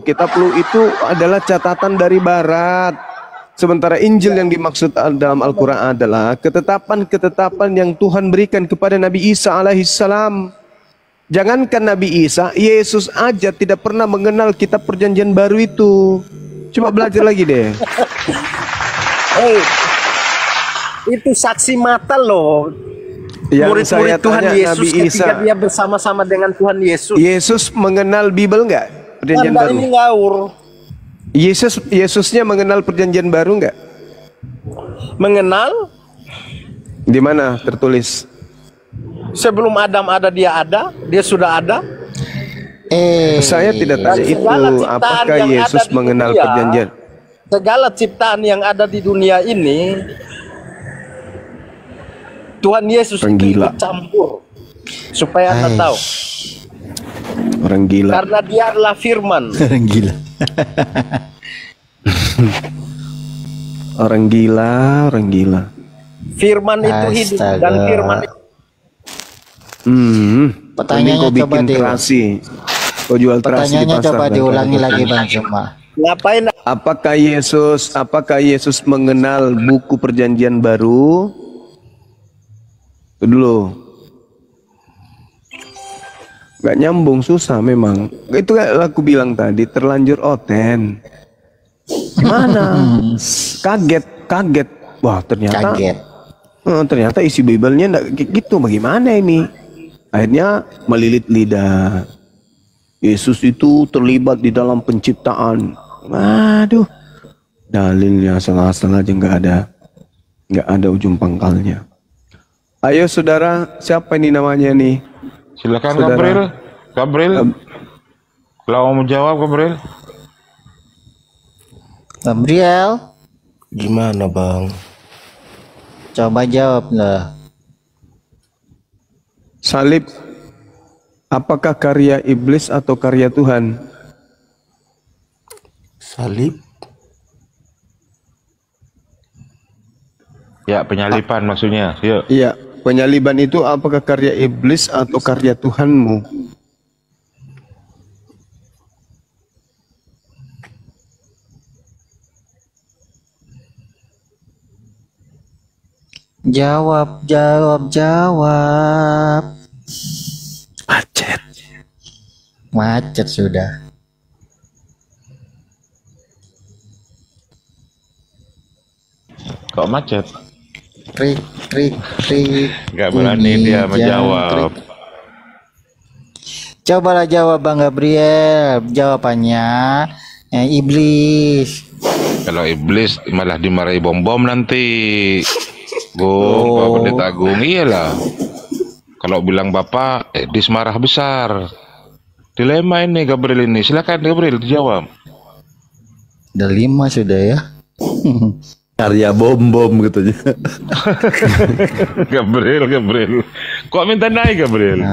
Kitab Lu itu adalah catatan dari barat. Sementara Injil yang dimaksud dalam Al-Quran adalah ketetapan-ketetapan yang Tuhan berikan kepada Nabi Isa alaihissalam. Jangankan Nabi Isa, Yesus aja tidak pernah mengenal kitab perjanjian baru itu. Coba belajar lagi deh. Itu saksi mata loh. Murid-murid Tuhan Yesus Nabi ketika Isa, dia bersama-sama dengan Tuhan Yesus. Yesus mengenal Bible enggak? Perjanjian Anda baru. ini ngawur. Yesusnya mengenal perjanjian baru enggak? Mengenal? Di mana tertulis? Sebelum Adam ada, dia sudah ada. Saya tidak tanya itu. Apakah Yesus mengenal perjanjian? Segala ciptaan yang ada di dunia ini, Tuhan Yesus gila. ikut campur. Supaya Anda tahu. Orang gila. Karena dia adalah firman. Orang gila. Orang gila, orang gila. Firman itu hidup dan firman itu. Pertanyaannya kau coba bikin terasi. Kau jual terasi di pertanyaannya pasar. coba diulangi lagi Bang Cuma. Ngapain? Apakah Yesus mengenal buku perjanjian baru? Itu dulu. Gak nyambung, susah memang. Itu kayak aku bilang tadi, terlanjur oten. Gimana? Kaget. Wah, ternyata isi Bible-nya enggak gitu. Bagaimana ini? Akhirnya melilit lidah. Yesus itu terlibat di dalam penciptaan. Waduh. Dalilnya asal-asal aja nggak ada ujung pangkalnya. Ayo saudara, siapa ini namanya nih? Silakan Saudara. Gabriel. Kalau mau jawab Gabriel, Gimana Bang? coba jawab lah. Salib, apakah karya iblis atau karya Tuhan? Salib? Ya, penyalipan maksudnya. Yuk. Iya, penyaliban itu apakah karya iblis atau karya Tuhanmu? Jawab. Macet sudah. Kok macet? Trik. Gak berani dia menjawab. Cobalah jawab Bang Gabriel. Jawabannya iblis. Kalau iblis malah dimarahi bom nanti. Pak Pendeta Agung, iyalah. Kalau bilang Bapak, marah besar. Dilema ini Gabriel ini. Silakan Gabriel dijawab. Udah 5 sudah ya. Karya bom gitu aja. Gabriel. Kok minta naik Gabriel?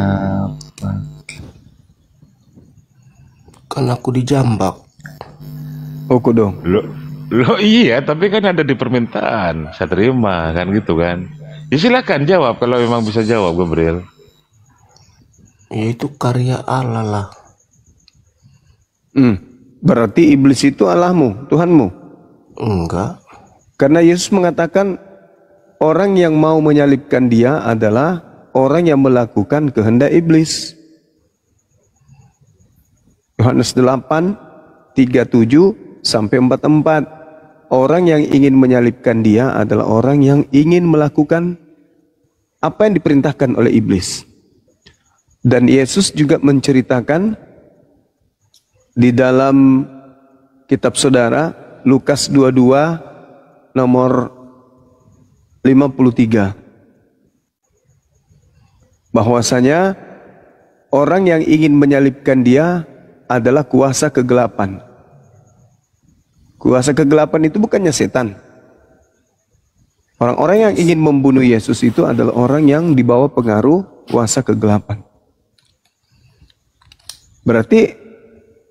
Kan aku dijambak. Oke dong. Lo iya, tapi kan ada di permintaan. Saya terima kan gitu kan. Ya silakan jawab kalau memang bisa jawab Gabriel. Ya itu karya Allah lah. Berarti iblis itu Allahmu, Tuhanmu? Enggak. Karena Yesus mengatakan orang yang mau menyalibkan dia adalah orang yang melakukan kehendak iblis. Yohanes 8, 37 sampai 44. Orang yang ingin menyalibkan dia adalah orang yang ingin melakukan apa yang diperintahkan oleh iblis. Dan Yesus juga menceritakan di dalam kitab saudara Lukas 22 nomor 53 bahwasanya orang yang ingin menyalibkan dia adalah kuasa kegelapan. Kuasa kegelapan itu bukannya setan. Orang-orang yang ingin membunuh Yesus itu adalah orang yang dibawa pengaruh kuasa kegelapan. Berarti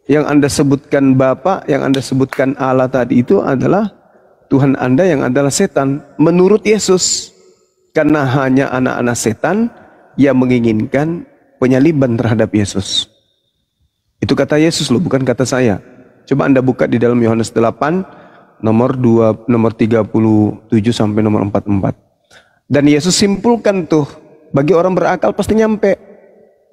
yang Anda sebutkan Bapa, yang Anda sebutkan Allah tadi itu adalah Tuhan Anda yang adalah setan menurut Yesus. Karena hanya anak-anak setan yang menginginkan penyaliban terhadap Yesus. Itu kata Yesus loh, bukan kata saya. Coba Anda buka di dalam Yohanes 8 nomor 37 sampai nomor 44. Dan Yesus simpulkan tuh, bagi orang berakal pasti nyampe.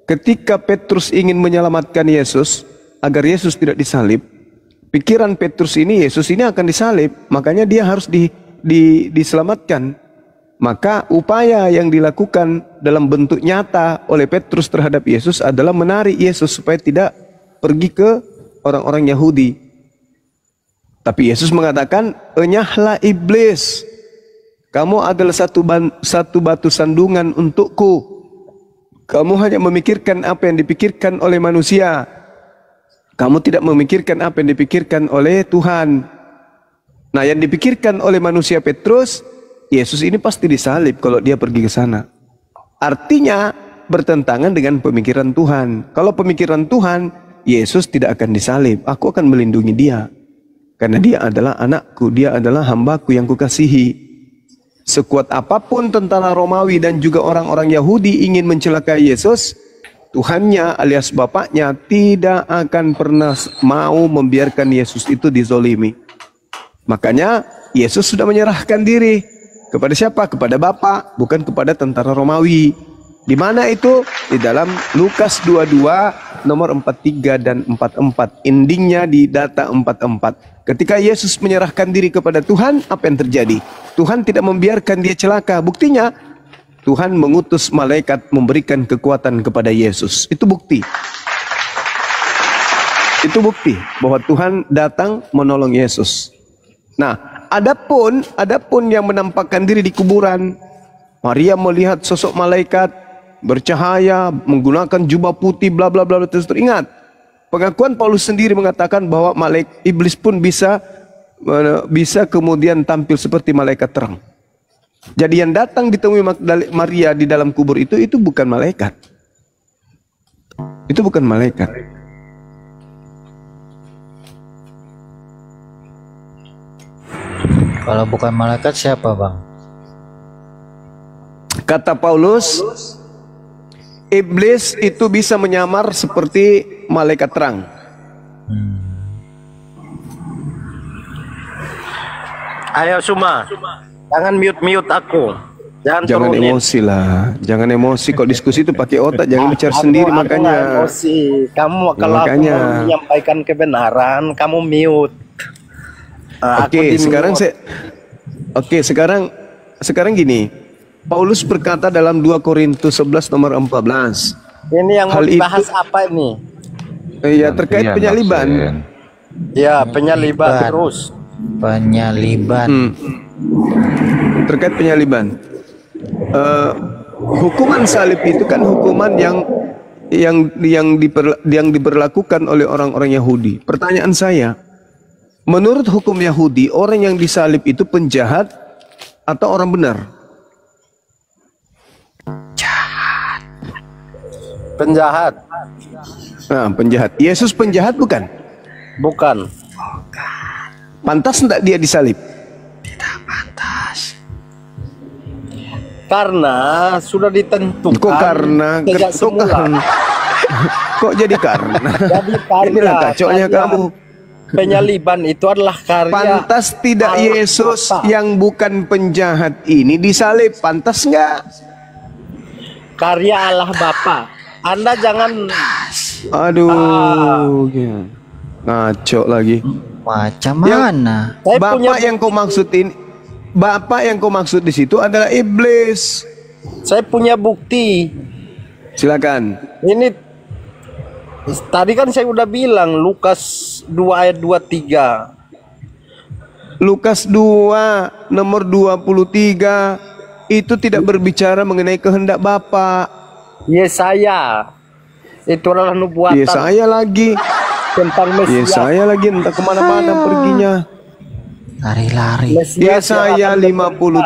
Ketika Petrus ingin menyelamatkan Yesus agar Yesus tidak disalib, pikiran Petrus ini Yesus ini akan disalib, makanya dia harus diselamatkan. Maka upaya yang dilakukan dalam bentuk nyata oleh Petrus terhadap Yesus adalah menarik Yesus supaya tidak pergi ke orang-orang Yahudi. Tapi Yesus mengatakan, "Enyahlah iblis, kamu adalah satu batu sandungan untukku. Kamu hanya memikirkan apa yang dipikirkan oleh manusia. Kamu tidak memikirkan apa yang dipikirkan oleh Tuhan." Nah, yang dipikirkan oleh manusia Petrus, Yesus ini pasti disalib kalau dia pergi ke sana. Artinya bertentangan dengan pemikiran Tuhan. Kalau pemikiran Tuhan, Yesus tidak akan disalib. Aku akan melindungi dia. Karena dia adalah anakku, dia adalah hambaku yang kukasihi. Sekuat apapun tentara Romawi dan juga orang-orang Yahudi ingin mencelakai Yesus, Tuhannya alias Bapaknya tidak akan pernah mau membiarkan Yesus itu dizolimi. Makanya Yesus sudah menyerahkan diri. Kepada siapa? Kepada Bapa, bukan kepada tentara Romawi. Di mana itu? Di dalam Lukas 22 nomor 43 dan 44. Endingnya di data 44. Ketika Yesus menyerahkan diri kepada Tuhan, apa yang terjadi? Tuhan tidak membiarkan dia celaka. Buktinya, Tuhan mengutus malaikat memberikan kekuatan kepada Yesus. Itu bukti. Itu bukti bahwa Tuhan datang menolong Yesus. Nah, adapun yang menampakkan diri di kuburan, Maria melihat sosok malaikat bercahaya, menggunakan jubah putih, bla bla bla. Terus ingat, pengakuan Paulus sendiri mengatakan bahwa iblis pun bisa kemudian tampil seperti malaikat terang. Jadi yang datang ditemui Maria di dalam kubur itu bukan malaikat. Itu bukan malaikat. Kalau bukan malaikat siapa, Bang? Kata Paulus, iblis itu bisa menyamar seperti malaikat terang. Ayo Suma, jangan mute aku. Jangan turunin. Emosi lah, jangan emosi. Kok diskusi itu pakai otak, jangan bicara sendiri makanya. Emosi. Kamu kalau makanya. aku mau menyampaikan kebenaran, kamu mute. Sekarang gini. Paulus berkata dalam 2 Korintus 11 nomor 14. Ini yang mau dibahas apa ini? Iya, terkait penyaliban. Ya, penyaliban terus. Penyaliban. Terkait penyaliban. Hukuman salib itu kan hukuman yang diberlakukan oleh orang-orang Yahudi. Pertanyaan saya, menurut hukum Yahudi, orang yang disalib itu penjahat atau orang benar? Penjahat. Nah, penjahat. Yesus penjahat bukan? Bukan. Pantas enggak dia disalib? Tidak pantas. Karena sudah ditentukan. Kok karena? Sejak semula. Kok jadi karena? Jadi karya. Inilah kacaunya kamu. Penyaliban itu adalah karya. Pantas tidak Yesus yang bukan penjahat ini disalib? Pantas enggak? Karya Allah Bapa. Anda jangan. Aduh, ngaco lagi. Macam mana? Bapak yang kau maksudin, Bapak yang kau maksud di situ adalah iblis. Saya punya bukti. Silakan. Ini tadi kan saya udah bilang Lukas 2 ayat 23. Lukas 2 nomor 23 itu tidak berbicara mengenai kehendak Bapak. Yesaya itu adalah nubuatan. Yesaya lagi tentang Mesias. Yesaya lagi entah kemana-mana perginya. Lari-lari. Yesaya 50.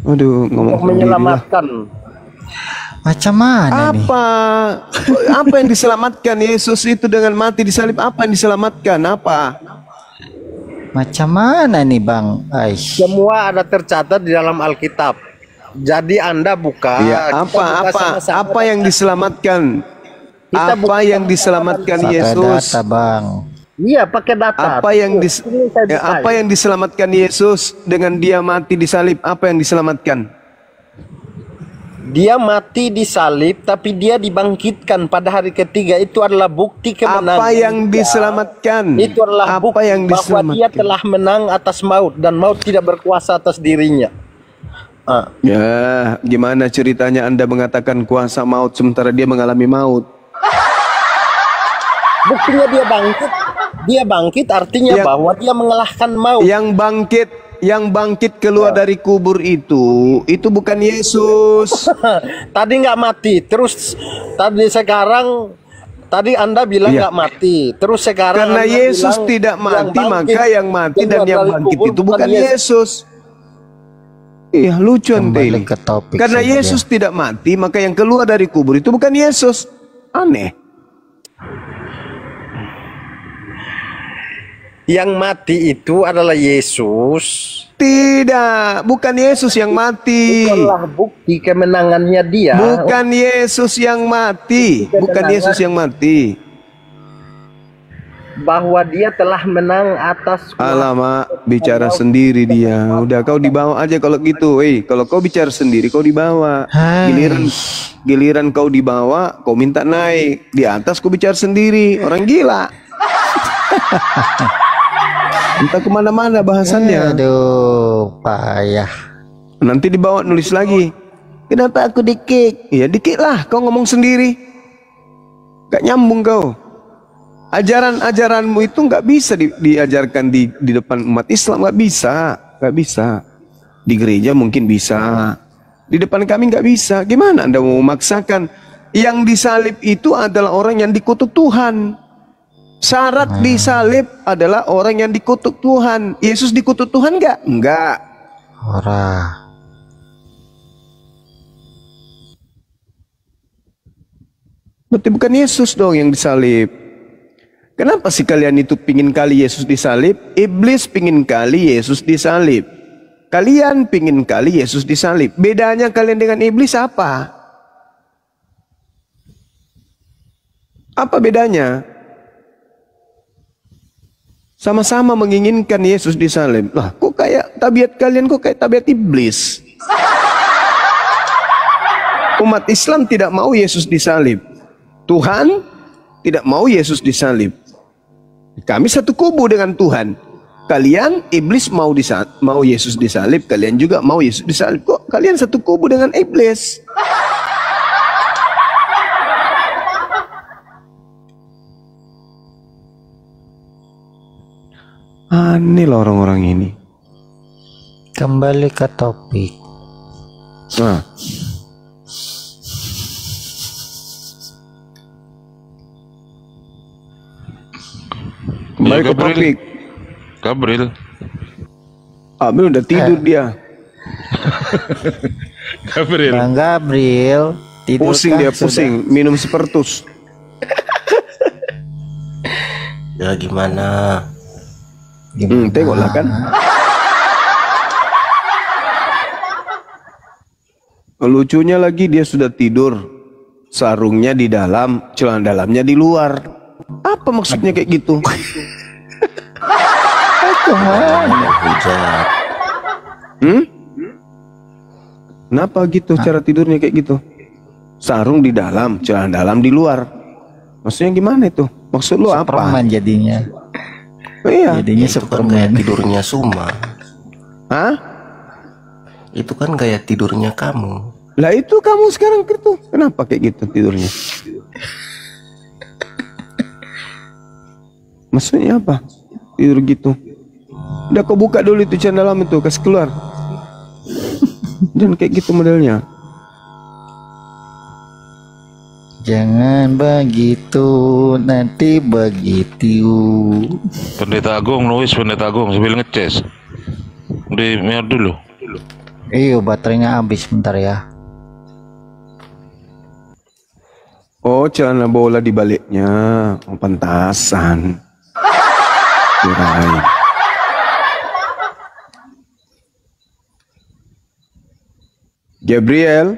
Aduh, ngomong menyelamatkan. Macam mana nih? Apa yang diselamatkan Yesus itu dengan mati disalib? Apa yang diselamatkan? Apa? Macam mana nih, Bang? Aish. Semua ada tercatat di dalam Alkitab. Jadi Anda buka. Ya, apa yang diselamatkan? Kita Apa bukan yang diselamatkan Pakai Yesus? data, Bang. Iya, pakai data. Apa yang Ini saya bisa. apa yang diselamatkan Yesus dengan dia mati di salib? Apa yang diselamatkan? Dia mati di salib, tapi dia dibangkitkan pada hari ketiga. Itu adalah bukti kemenangan. Apa yang dia. diselamatkan? Itu adalah apa bukti yang bahwa dia diselamatkan? telah menang atas maut dan maut tidak berkuasa atas dirinya. Ya, gimana ceritanya Anda mengatakan kuasa maut sementara dia mengalami maut? Buktinya dia bangkit. Dia bangkit artinya Yang- bahwa dia mengalahkan maut. Yang bangkit keluar dari kubur itu bukan Yesus. Tadi nggak mati, terus tadi Anda bilang Iya. nggak mati, terus sekarang Karena Anda Yesus bilang tidak yang mati, bangkit maka yang mati dan keluar yang dari bangkit kubur itu bukan Yesus. Iya, lucu ente Kembali ini. ke topik Karena saja. Yesus tidak mati, maka yang keluar dari kubur itu bukan Yesus. Aneh. Yang mati itu adalah Yesus. Tidak, bukan Yesus yang mati. Itulah bukti kemenangannya dia. Bukan Yesus yang mati. Bukan Yesus yang mati. Bahwa dia telah menang atas Alamak, bicara sendiri dia. Udah kau dibawa aja kalau gitu. Kalau kau bicara sendiri kau dibawa. Hai. Giliran kau dibawa, kau minta naik. Di atas kau bicara sendiri. Orang gila. Entah kemana-mana bahasannya. Aduh, payah. Nanti dibawa nulis lagi. Kenapa aku dikik? Ya dikik lah, kau ngomong sendiri. Gak nyambung kau. Ajaran-ajaranmu itu nggak bisa diajarkan di depan umat Islam, nggak bisa. Di gereja mungkin bisa, di depan kami nggak bisa. Gimana Anda mau memaksakan? Yang disalib itu adalah orang yang dikutuk Tuhan. Syarat disalib adalah orang yang dikutuk Tuhan. Yesus dikutuk Tuhan nggak? Enggak. Ora. Berarti bukan Yesus dong yang disalib. Kenapa sih kalian itu pingin kali Yesus disalib? Iblis pingin kali Yesus disalib. Kalian pingin kali Yesus disalib. Bedanya kalian dengan iblis apa? Apa bedanya? Sama-sama menginginkan Yesus disalib. Lah, kok kayak tabiat kalian kok kayak tabiat iblis? Umat Islam tidak mau Yesus disalib. Tuhan tidak mau Yesus disalib. Kami satu kubu dengan Tuhan. Kalian iblis mau Yesus disalib, kalian juga mau Yesus disalib. Kok kalian satu kubu dengan iblis? Aneh loh orang-orang ini. Kembali ke topik. Nah, kembali Ya, ke topik. Gabriel. Ambil udah tidur dia. Gabriel. Bang Gabriel tidur Pusing dia, pusing. Minum Spertus. Ya gimana? Tengoklah kan. Lucunya lagi dia sudah tidur. Sarungnya di dalam, celana dalamnya di luar. Apa maksudnya kayak gitu? Hujat. Kenapa gitu cara tidurnya kayak gitu? Sarung di dalam, celana dalam di luar. Maksudnya gimana itu? Maksud lu apa? Superman jadinya. Iya. Jadinya Itu kan Superman. gaya tidurnya Suma. Hah? Itu kan gaya tidurnya kamu. Lah itu kamu sekarang gitu. Kenapa kayak gitu tidurnya? Maksudnya apa? Tidur gitu. Udah kau buka dulu itu celana dalam itu, kasih keluar. Dan kayak gitu modelnya. Jangan begitu, nanti begitu. Pendeta Agung, Louis Pendeta Agung sambil ngeces. Di mute dulu. Iyo, baterainya habis bentar ya. Oh, celana bola di baliknya. Oh, pantasan. Kirain. Gabriel,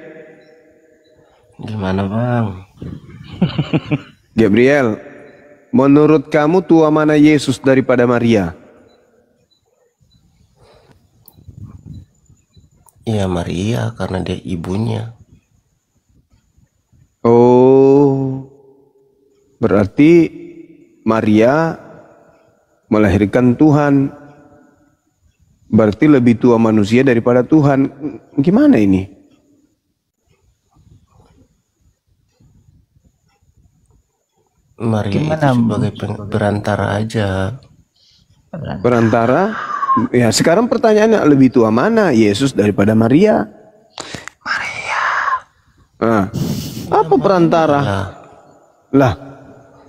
Gimana bang? Gabriel, menurut kamu tua mana Yesus daripada Maria? Ya Maria, karena dia ibunya. Oh, berarti Maria melahirkan Tuhan. Berarti lebih tua manusia daripada Tuhan. Gimana ini? Maria Gimana? itu sebagai perantara aja. Perantara? Ya, sekarang pertanyaannya lebih tua mana Yesus daripada Maria? Nah, apa perantara? Lah,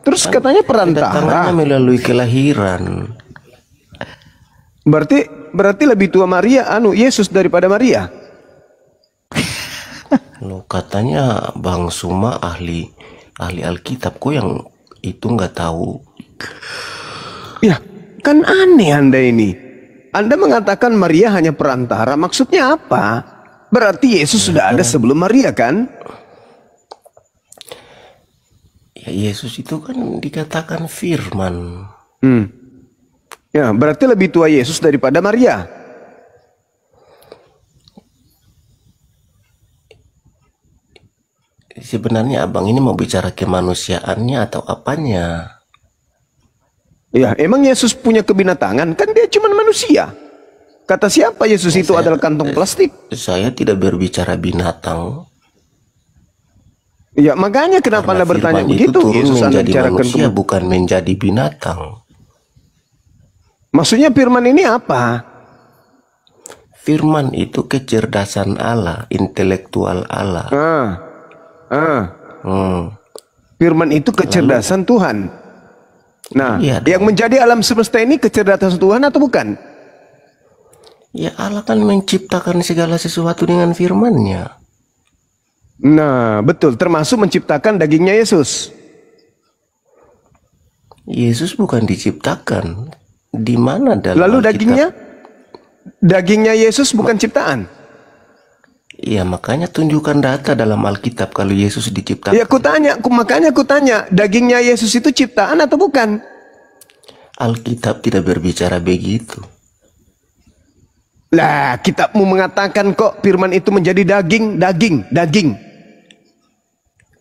terus katanya Kedatangannya perantara. melalui kelahiran. Berarti lebih tua Maria, Yesus daripada Maria. Lo katanya Bang Suma ahli Alkitab, kok yang itu nggak tahu? Ya, kan aneh Anda ini. Anda mengatakan Maria hanya perantara, maksudnya apa? Berarti Yesus sudah ada sebelum Maria kan? Ya Yesus itu kan dikatakan firman. Ya, berarti lebih tua Yesus daripada Maria. Sebenarnya abang ini mau bicara kemanusiaannya atau apanya? Ya, emang Yesus punya kebinatangan? Kan dia cuma manusia. Kata siapa Yesus itu adalah kantong plastik? Saya tidak berbicara binatang. Ya, makanya kenapa Anda bertanya firman itu begitu? turun Yesus Anda menjadi bicarakan manusia, bukan menjadi binatang. Maksudnya firman ini apa? Firman itu kecerdasan Allah, intelektual Allah. Firman itu kecerdasan Tuhan. Nah, Iya yang menjadi alam semesta ini kecerdasan Tuhan atau bukan? Ya Allah kan menciptakan segala sesuatu dengan firman-Nya. Nah, betul, termasuk menciptakan dagingnya Yesus. Yesus bukan diciptakan. Di mana dalam Lalu Alkitab? dagingnya Yesus bukan ciptaan. Ya makanya tunjukkan data dalam Alkitab kalau Yesus diciptakan. Ya, makanya aku tanya, dagingnya Yesus itu ciptaan atau bukan? Alkitab tidak berbicara begitu. Lah, kitabmu mengatakan kok firman itu menjadi daging.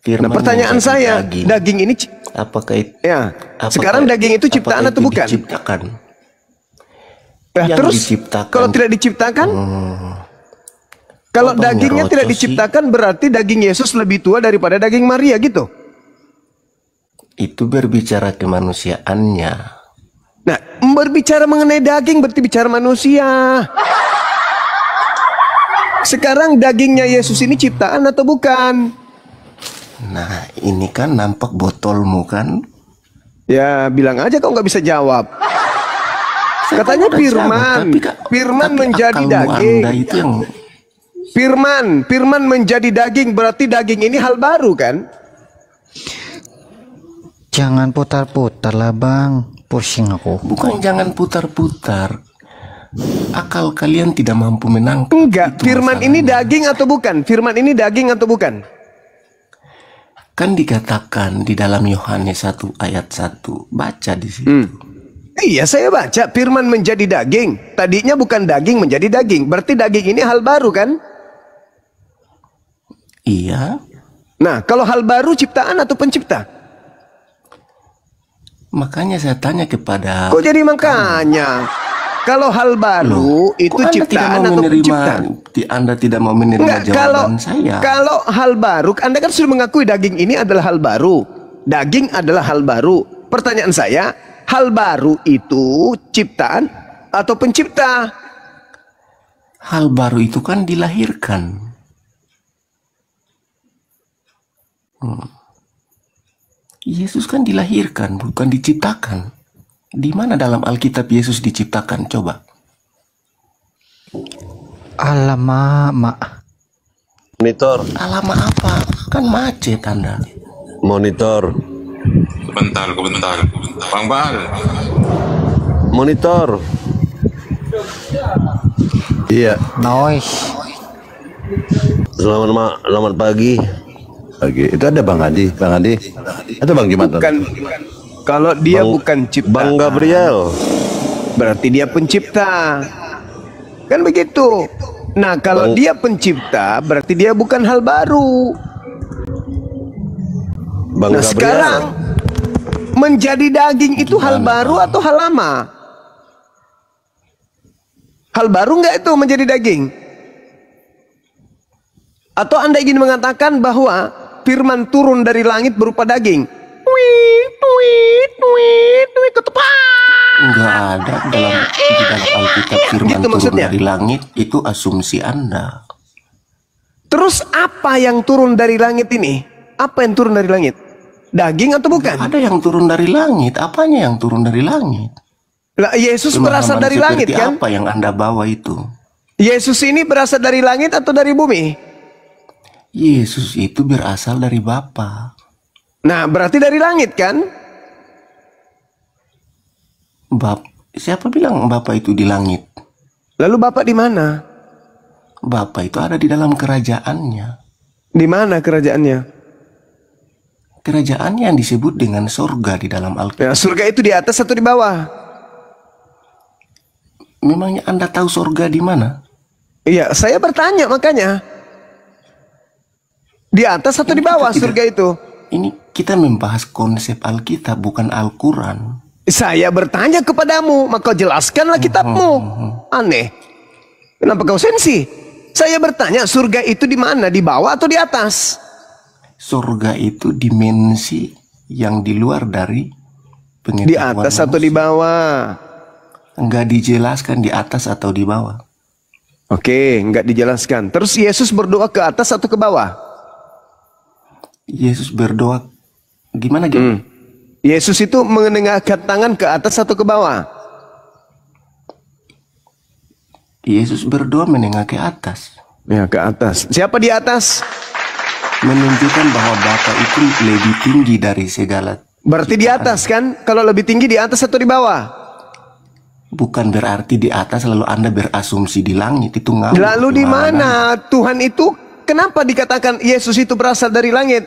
Firman Nah, pertanyaan menjadi saya, daging. daging ini Apakah itu, sekarang daging itu ciptaan atau bukan? Diciptakan. Nah, Yang terus diciptakan. kalau tidak diciptakan? Kalau Abang dagingnya nyerocos tidak sih. diciptakan berarti daging Yesus lebih tua daripada daging Maria gitu. Itu berbicara kemanusiaannya. Nah, berbicara mengenai daging berarti bicara manusia. Sekarang dagingnya Yesus ini ciptaan atau bukan? Nah ini kan nampak botolmu kan. Ya, bilang aja kau nggak bisa jawab. Saya Katanya kan udah firman, jawab, firman tapi menjadi akalmu daging. Anda itu yang Firman menjadi daging berarti daging ini hal baru kan? Jangan putar-putar lah bang, pusing aku. bukan jangan putar-putar. Akal kalian tidak mampu menangkap. Enggak, Itu firman masalahnya. ini daging atau bukan? Firman ini daging atau bukan? Kan dikatakan di dalam Yohanes 1 ayat 1. Baca di situ. Iya, saya baca firman menjadi daging. Tadinya bukan daging menjadi daging. Berarti daging ini hal baru kan? Iya. Nah, kalau hal baru ciptaan atau pencipta? Makanya saya tanya kepada Kok jadi makanya? Kalau hal baru itu kok Anda tidak ciptaan mau atau menerima, pencipta? Anda tidak mau menerima Enggak, jawaban saya. kalau hal baru, Anda kan sudah mengakui daging ini adalah hal baru. Daging adalah hal baru. Pertanyaan saya, hal baru itu ciptaan atau pencipta? Hal baru itu kan dilahirkan. Yesus kan dilahirkan, bukan diciptakan. Di mana dalam Alkitab Yesus diciptakan? Coba. Alamak, mak. Monitor, Alamak apa? Kan macet Anda. monitor, Bentar. Bang Bal. monitor. Iya, Noise. selamat pagi. Oke, itu ada Bang Adi, atau Bang Jumat? Bukan. Kalau dia bukan ciptaan, Bang Gabriel. berarti dia pencipta. Kan begitu. Nah, kalau dia pencipta, berarti dia bukan hal baru. Bang Nah, Gabriel. sekarang menjadi daging itu hal baru atau hal lama? Hal baru nggak itu menjadi daging? Atau Anda ingin mengatakan bahwa firman turun dari langit berupa daging? Enggak ada di dalam Alkitab firman Gitu turun maksudnya? dari langit, itu asumsi Anda. Terus apa yang turun dari langit ini? Apa yang turun dari langit? Daging atau bukan? Ada yang turun dari langit, apanya yang turun dari langit? Lah, Yesus berasal Pemahaman dari langit seperti kan? apa yang Anda bawa itu? Yesus ini berasal dari langit atau dari bumi? Yesus itu berasal dari Bapa. Nah, berarti dari langit kan? Siapa bilang Bapa itu di langit? Lalu Bapak di mana? Bapa itu ada di dalam kerajaannya. Di mana kerajaannya? Kerajaannya yang disebut dengan surga di dalam Alkitab. Ya, surga itu di atas atau di bawah? Memangnya Anda tahu surga di mana? Iya, saya bertanya makanya. Di atas atau di bawah surga itu? Ini kita membahas konsep Alkitab, bukan Al-Quran. Saya bertanya kepadamu, maka jelaskanlah kitabmu. Aneh. Kenapa kau sensi? Saya bertanya, surga itu di mana? Di bawah atau di atas? Surga itu dimensi yang di luar dari pengetahuan Di atas atau di bawah? Enggak dijelaskan di atas atau di bawah. Oke, enggak dijelaskan. Terus Yesus berdoa ke atas atau ke bawah? Yesus berdoa gimana gitu? Yesus itu menengadahkan tangan ke atas atau ke bawah? Yesus berdoa menengah ke atas, Ya, ke atas. Siapa di atas? menunjukkan bahwa Bapa itu lebih tinggi dari segala. Berarti di atas kan? Kalau lebih tinggi di atas atau di bawah? Bukan berarti di atas lalu Anda berasumsi di langit, itu ngawur. Lalu di mana Tuhan itu? Kenapa dikatakan Yesus itu berasal dari langit?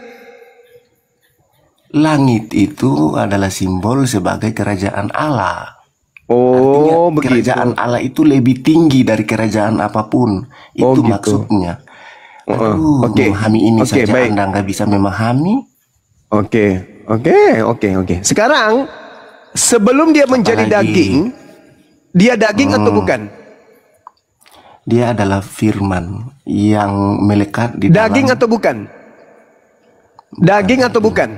Langit itu adalah simbol sebagai kerajaan Allah. Artinya Oh, begitu. kerajaan Allah itu lebih tinggi dari kerajaan apapun. Itu Oh, gitu. maksudnya. Oke. Memahami ini Oke, saja baik. Anda nggak bisa memahami. Oke. Sekarang sebelum dia menjadi Apalagi? daging, dia daging atau bukan? Dia adalah firman yang melekat di Daging dalam atau bukan? Daging atau bukan?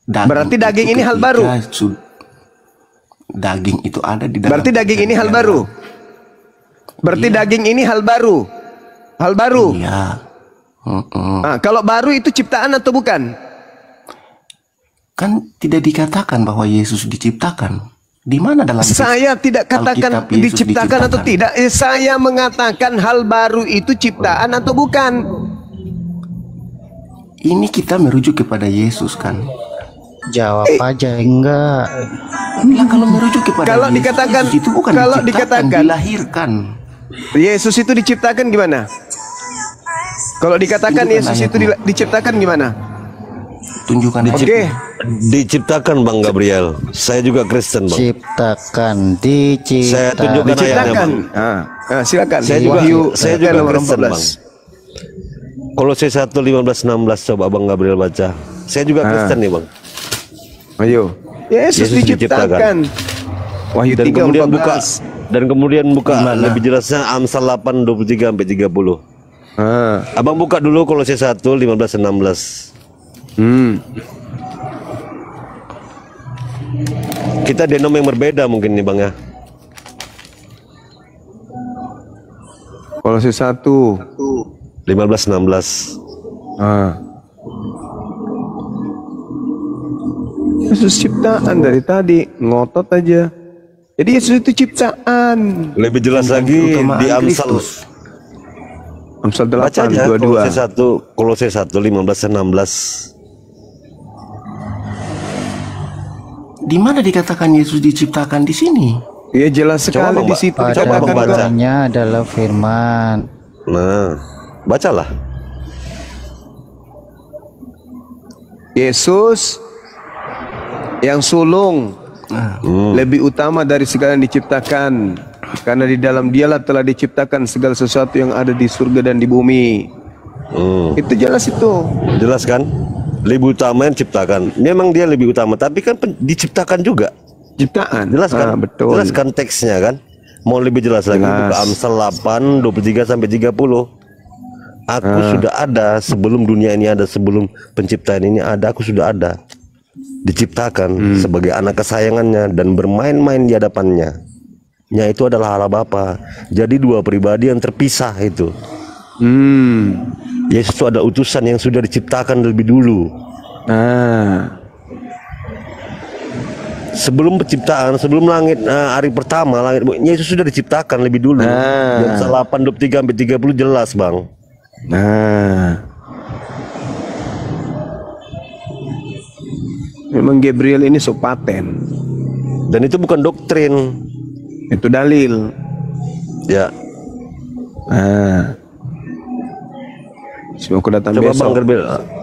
daging. Berarti daging Itu ini hal ketika baru. Daging itu ada di dalam. Berarti daging ini hal baru. Berarti daging ini hal baru. Hal baru. Iya. Nah, kalau baru itu ciptaan atau bukan? Kan tidak dikatakan bahwa Yesus diciptakan. Di mana dalam Saya tidak katakan Alkitab Yesus diciptakan atau diciptakan? tidak. Saya mengatakan hal baru itu ciptaan atau bukan. Ini kita merujuk kepada Yesus kan. Jawab aja enggak. Lah kalau merujuk kepada Kalau Yesus, dikatakan- Yesus itu bukan kalau diciptakan, dikatakan- dilahirkan. Yesus itu diciptakan gimana? Kalau dikatakan Tunjukkan Yesus itu ayatnya. diciptakan gimana? Tunjukkan Oke. Diciptakan Bang Gabriel. Saya juga Kristen Bang. Ciptakan, Saya tunjukkan Diciptakan. ayatnya, Silakan. Saya juga- Wahyu saya juga nomor Kristen, 14. Kolose 1 15-16 coba Bang Gabriel baca. Saya juga Kristen nih Bang. Ayo. Yesus Yesus diciptakan. Wahyu Dan 3 kemudian buka 14. lebih jelasnya Amsal 8 23 sampai 30. Abang buka dulu Kolose 1 15-16. Kita denom yang berbeda mungkin nih Bang ya. Kolose 1. 15-16. Yesus ciptaan dari tadi, ngotot aja. Jadi Yesus itu ciptaan. Lebih jelas lagi di Amsal. Amsal Baca 8 aja 22. Kolose 1 15-16. di mana dikatakan Yesus diciptakan di sini? Ya jelas sekali Bang, di situ Coba Pada Bang baca. mulanya adalah firman. Nah, bacalah. Yesus yang sulung lebih utama dari segala yang diciptakan, karena di dalam Dialah telah diciptakan segala sesuatu yang ada di surga dan di bumi. Itu jelas itu. Jelas kan? Lebih utama yang ciptakan. Memang dia lebih utama, tapi kan diciptakan juga. Ciptaan. Jelas kan? Betul. Jelas kan teksnya kan? Mau lebih jelas lagi, buka Amsal 8 23 sampai 30. Aku sudah ada sebelum dunia ini ada, sebelum penciptaan ini ada, aku sudah ada. Diciptakan sebagai anak kesayangannya dan bermain-main di hadapannya. Nya itu adalah Allah Bapa. Jadi dua pribadi yang terpisah itu. Yesus itu ada utusan yang sudah diciptakan lebih dulu. Sebelum penciptaan, sebelum langit, hari pertama langit, Yesus sudah diciptakan lebih dulu. Amsal 8 23 sampai 30 jelas, Bang. Memang Gabriel ini sopaten. Dan itu bukan doktrin. Itu dalil. Ya. Semua aku datang Coba besok.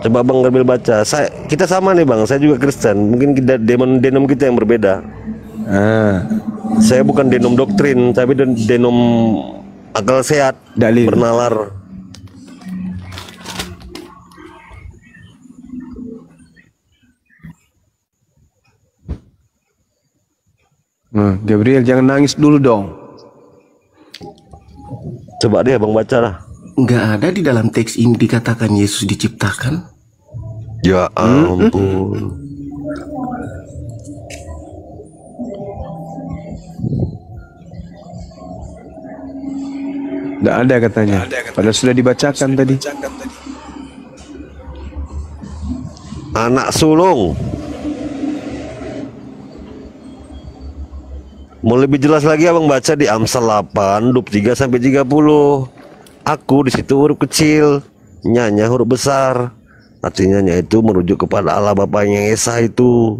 Bang Gerbil baca. Kita sama nih Bang, saya juga Kristen. Mungkin kita denom kita yang berbeda. Saya bukan denom doktrin, tapi denom akal sehat, dalil, bernalar. Gabriel jangan nangis dulu dong. Coba deh Bang baca lah. Nggak ada di dalam teks ini dikatakan Yesus diciptakan. Ya ampun. Nggak ada katanya. Padahal sudah dibacakan tadi. Anak sulung. Mau lebih jelas lagi Abang baca di Amsal 8 23 sampai 30. Aku di situ huruf kecil, nyanya huruf besar. Artinya nya itu merujuk kepada Allah Bapa yang Esa itu.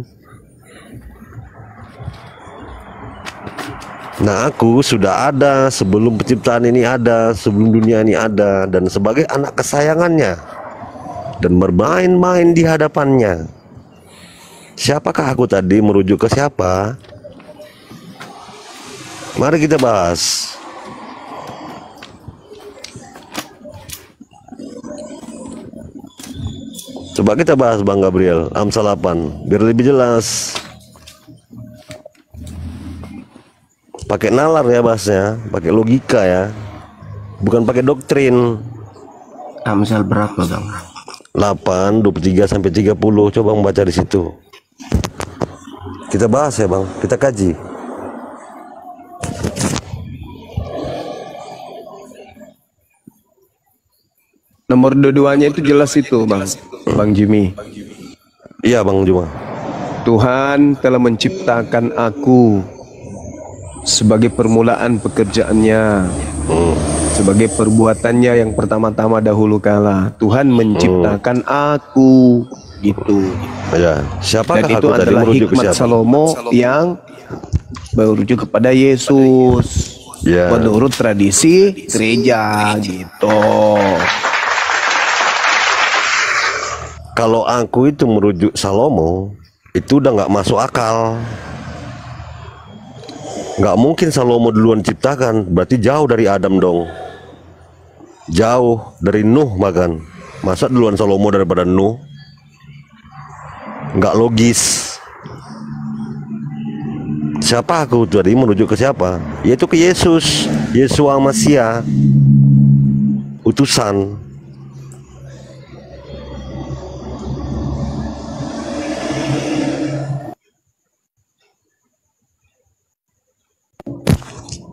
Nah, aku sudah ada sebelum penciptaan ini ada, sebelum dunia ini ada, dan sebagai anak kesayangannya dan bermain-main di hadapannya. Siapakah aku tadi, merujuk ke siapa? Mari kita bahas. Coba kita bahas Bang Gabriel, Amsal 8 biar lebih jelas. Pakai nalar ya bahasnya, pakai logika ya. Bukan pakai doktrin. Amsal berapa, Bang? 8 23 sampai 30. Coba membaca di situ. Kita bahas ya, Bang. Kita kaji. Nomor dua-duanya itu jelas itu, Bang Jimmy. Iya, Bang Juma. Tuhan telah menciptakan aku sebagai permulaan pekerjaannya, sebagai perbuatannya yang pertama-tama dahulu kala. Tuhan menciptakan aku, gitu. Ya, siapakah Dan itu aku tadi, adalah merujuk ke hikmat siapa? Salomo yang merujuk kepada Yesus, Ya. menurut tradisi gereja, gitu. Kalau aku itu merujuk Salomo, itu udah nggak masuk akal. Nggak mungkin Salomo duluan ciptakan, berarti jauh dari Adam dong. Jauh dari Nuh bahkan. Masa duluan Salomo daripada Nuh? Nggak logis. Siapa aku tadi, merujuk ke siapa? Yaitu ke Yesus, Yesua Masia, utusan.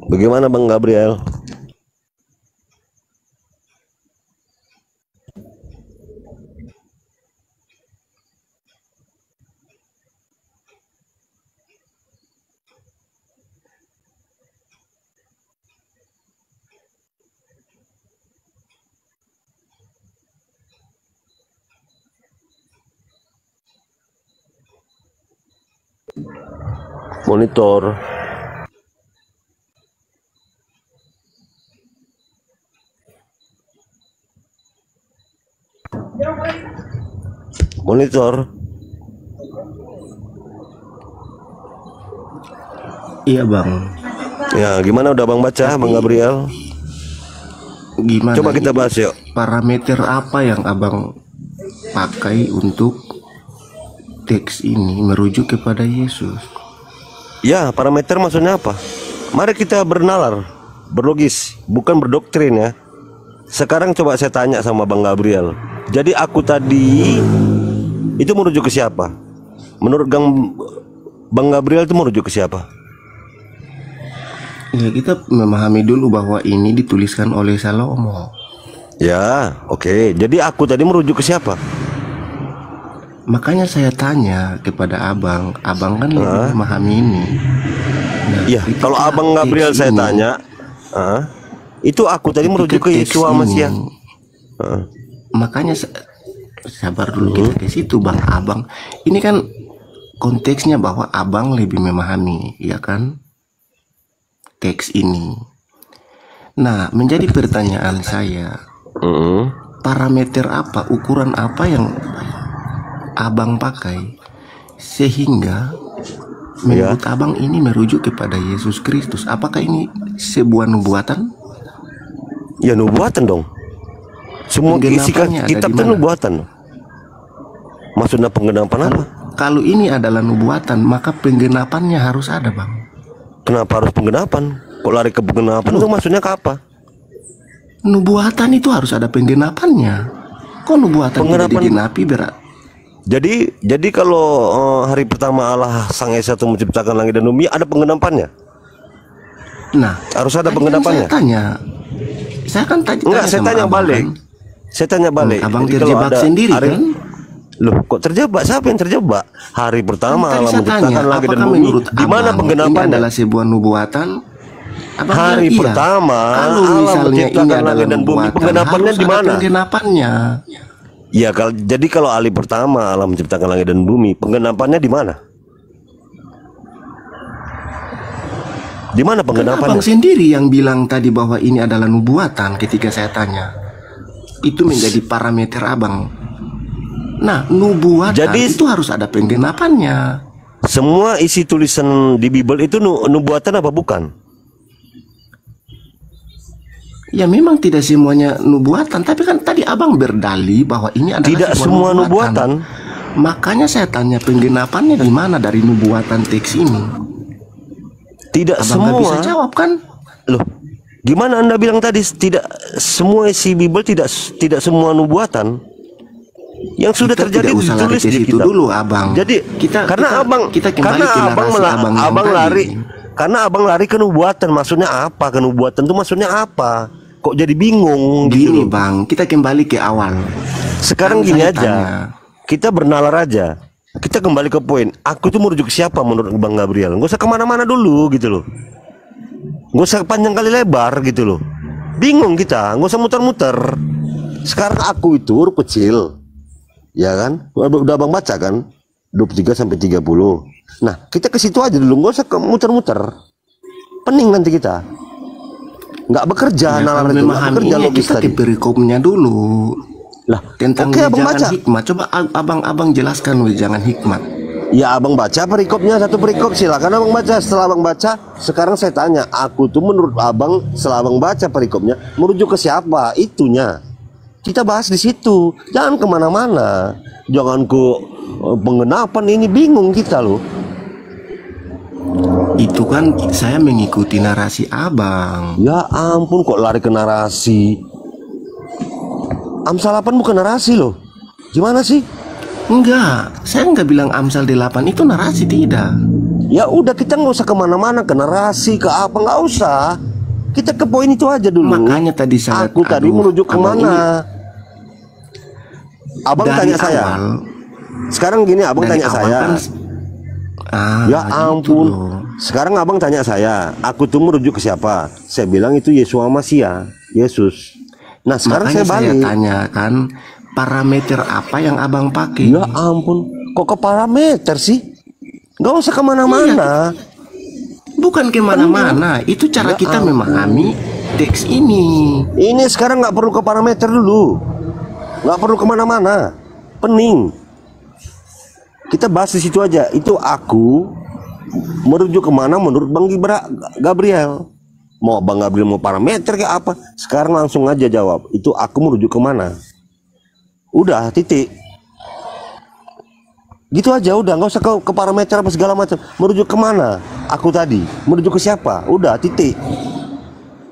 Bagaimana Bang Gabriel? Monitor. Monitor. Iya bang. Ya, gimana udah Bang baca, Bang Gabriel? Gimana? Coba kita bahas yuk. Parameter apa yang abang pakai untuk teks ini merujuk kepada Yesus? Ya, parameter maksudnya apa? Mari kita bernalar, berlogis, bukan berdoktrin ya. Sekarang coba saya tanya sama Bang Gabriel. Jadi aku tadi itu merujuk ke siapa? Menurut Bang Gabriel itu merujuk ke siapa? Ya, kita memahami dulu bahwa ini dituliskan oleh Salomo. Ya, oke. Jadi aku tadi merujuk ke siapa? Makanya saya tanya kepada abang kan lebih memahami ini. Nah, Iya, kalau ketika Abang Gabriel teks saya ini- tanya, itu aku tadi merujuk ke ketika Yesua teks Masiah. ini- Makanya sabar dulu kita ke situ bang. Abang ini kan konteksnya bahwa abang lebih memahami, ya kan, teks ini. Nah, menjadi pertanyaan saya, parameter apa, ukuran apa yang abang pakai sehingga menurut abang ini merujuk kepada Yesus Kristus? Apakah ini sebuah nubuatan? Ya nubuatan dong. Semua isi Penggenapannya ada kitab di itu mana? nubuatan. Maksudnya penggenapan apa? Kalau ini adalah nubuatan, maka penggenapannya harus ada bang. Kenapa harus penggenapan? Kok lari ke penggenapan itu maksudnya ke apa? Nubuatan itu harus ada penggenapannya. Kok nubuatan tidak Penggenapan- digenapi berat? Jadi kalau hari pertama Allah Sang Esa itu menciptakan langit dan bumi ada penggenapannya. Nah, Harus ada tadi kan penggenapannya. Saya tanya, saya kan tanya Enggak, saya sama tanya abang, balik. kan? Saya tanya balik. Abang Jadi kalau terjebak ada sendiri hari- kan? Loh, kok terjebak? Siapa yang terjebak? Hari pertama Kan tadi Allah saya menciptakan tanya, langit dan apakah bumi. menurut Di mana abang ini penggenapannya? adalah sebuah nubuatan? Abang Hari bilang iya. pertama Kalau Allah misalnya ini menciptakan adalah langit dan bumi, nubuatan, penggenapannya harus di ada mana? penggenapannya. Ya, jadi kalau hari pertama Allah menciptakan langit dan bumi, penggenapannya di mana? Di mana Kan penggenapannya? abang sendiri yang bilang tadi bahwa ini adalah nubuatan ketika saya tanya. Itu menjadi parameter abang. Nah, nubuatan Jadi- itu harus ada penggenapannya. Semua isi tulisan di Bible itu nubuatan apa bukan? Ya memang tidak semuanya nubuatan, tapi kan tadi abang berdalih bahwa ini adalah Tidak sebuah semua nubuatan. Makanya saya tanya penggenapannya di mana dari nubuatan teks ini. Tidak Abang nggak bisa semua. jawab kan? Loh, gimana Anda bilang tadi tidak semua isi Bible, tidak semua nubuatan? Yang sudah Kita terjadi tidak usah lari ditulis ke di situ kitab. dulu, abang. Jadi karena abang kita kembali karena ke abang, narasi abang yang abang tadi. lari karena abang lari ke nubuatan. Maksudnya apa? Ke nubuatan itu maksudnya apa? Kok jadi bingung gitu Gini loh. bang, kita kembali ke awal. Sekarang Kan gini saya aja, tanya. kita bernalar aja. Kita kembali ke poin. Aku tuh merujuk siapa menurut Bang Gabriel? Gak usah kemana-mana dulu gitu loh. Gak usah panjang kali lebar gitu loh. Bingung kita, gak usah muter-muter. Sekarang aku itu huruf kecil, ya kan? Udah Bang baca kan? 23 sampai 30. Nah, kita ke situ aja dulu, gak usah muter-muter. Pening nanti kita. Nggak bekerja, Ya, nalar kalau itu nggak bekerja memahaminya logis kita tadi. ke perikopnya dulu. Lah, Tentang oke, abang wejangan baca. hikmat. Coba abang jelaskan wejangan hikmat. Ya abang baca perikopnya, satu perikop silakan abang baca. Setelah abang baca, sekarang saya tanya, aku tuh menurut abang setelah abang baca perikopnya merujuk ke siapa? Itunya kita bahas di situ, jangan kemana-mana, jangan ke penggenapan, ini bingung kita loh. Itu kan saya mengikuti narasi abang. Ya ampun, kok lari ke narasi. Amsal 8 bukan narasi loh, gimana sih? Enggak, saya enggak bilang Amsal 8 itu narasi, tidak. Ya udah, kita nggak usah kemana-mana ke narasi ke apa, nggak usah. Kita ke poin itu aja dulu. Makanya tadi saya aku tadi merujuk kemana? Abang dari tanya saya. awal, Sekarang gini, abang dari tanya awal saya. kan, Ya gitu ampun. loh. Sekarang abang tanya saya, aku tuh merujuk ke siapa? Saya bilang itu Yesua Masiah, Yesus. Nah sekarang Makanya saya balik. tanya kan, parameter apa yang abang pakai? Ya ampun, kok ke parameter sih? Gak usah kemana-mana. Bukan kemana-mana, itu cara Ya kita ampun. memahami teks ini. Ini sekarang nggak perlu ke parameter dulu, nggak perlu kemana-mana. Pening. Kita bahas di situ aja. Itu aku merujuk kemana menurut Bang Gabriel. Mau Bang Gabriel mau parameter kayak apa? Sekarang langsung aja jawab. Itu aku merujuk kemana? Udah, titik. Gitu aja, udah, nggak usah ke parameter apa segala macam. Merujuk kemana? Aku tadi merujuk ke siapa? Udah, titik.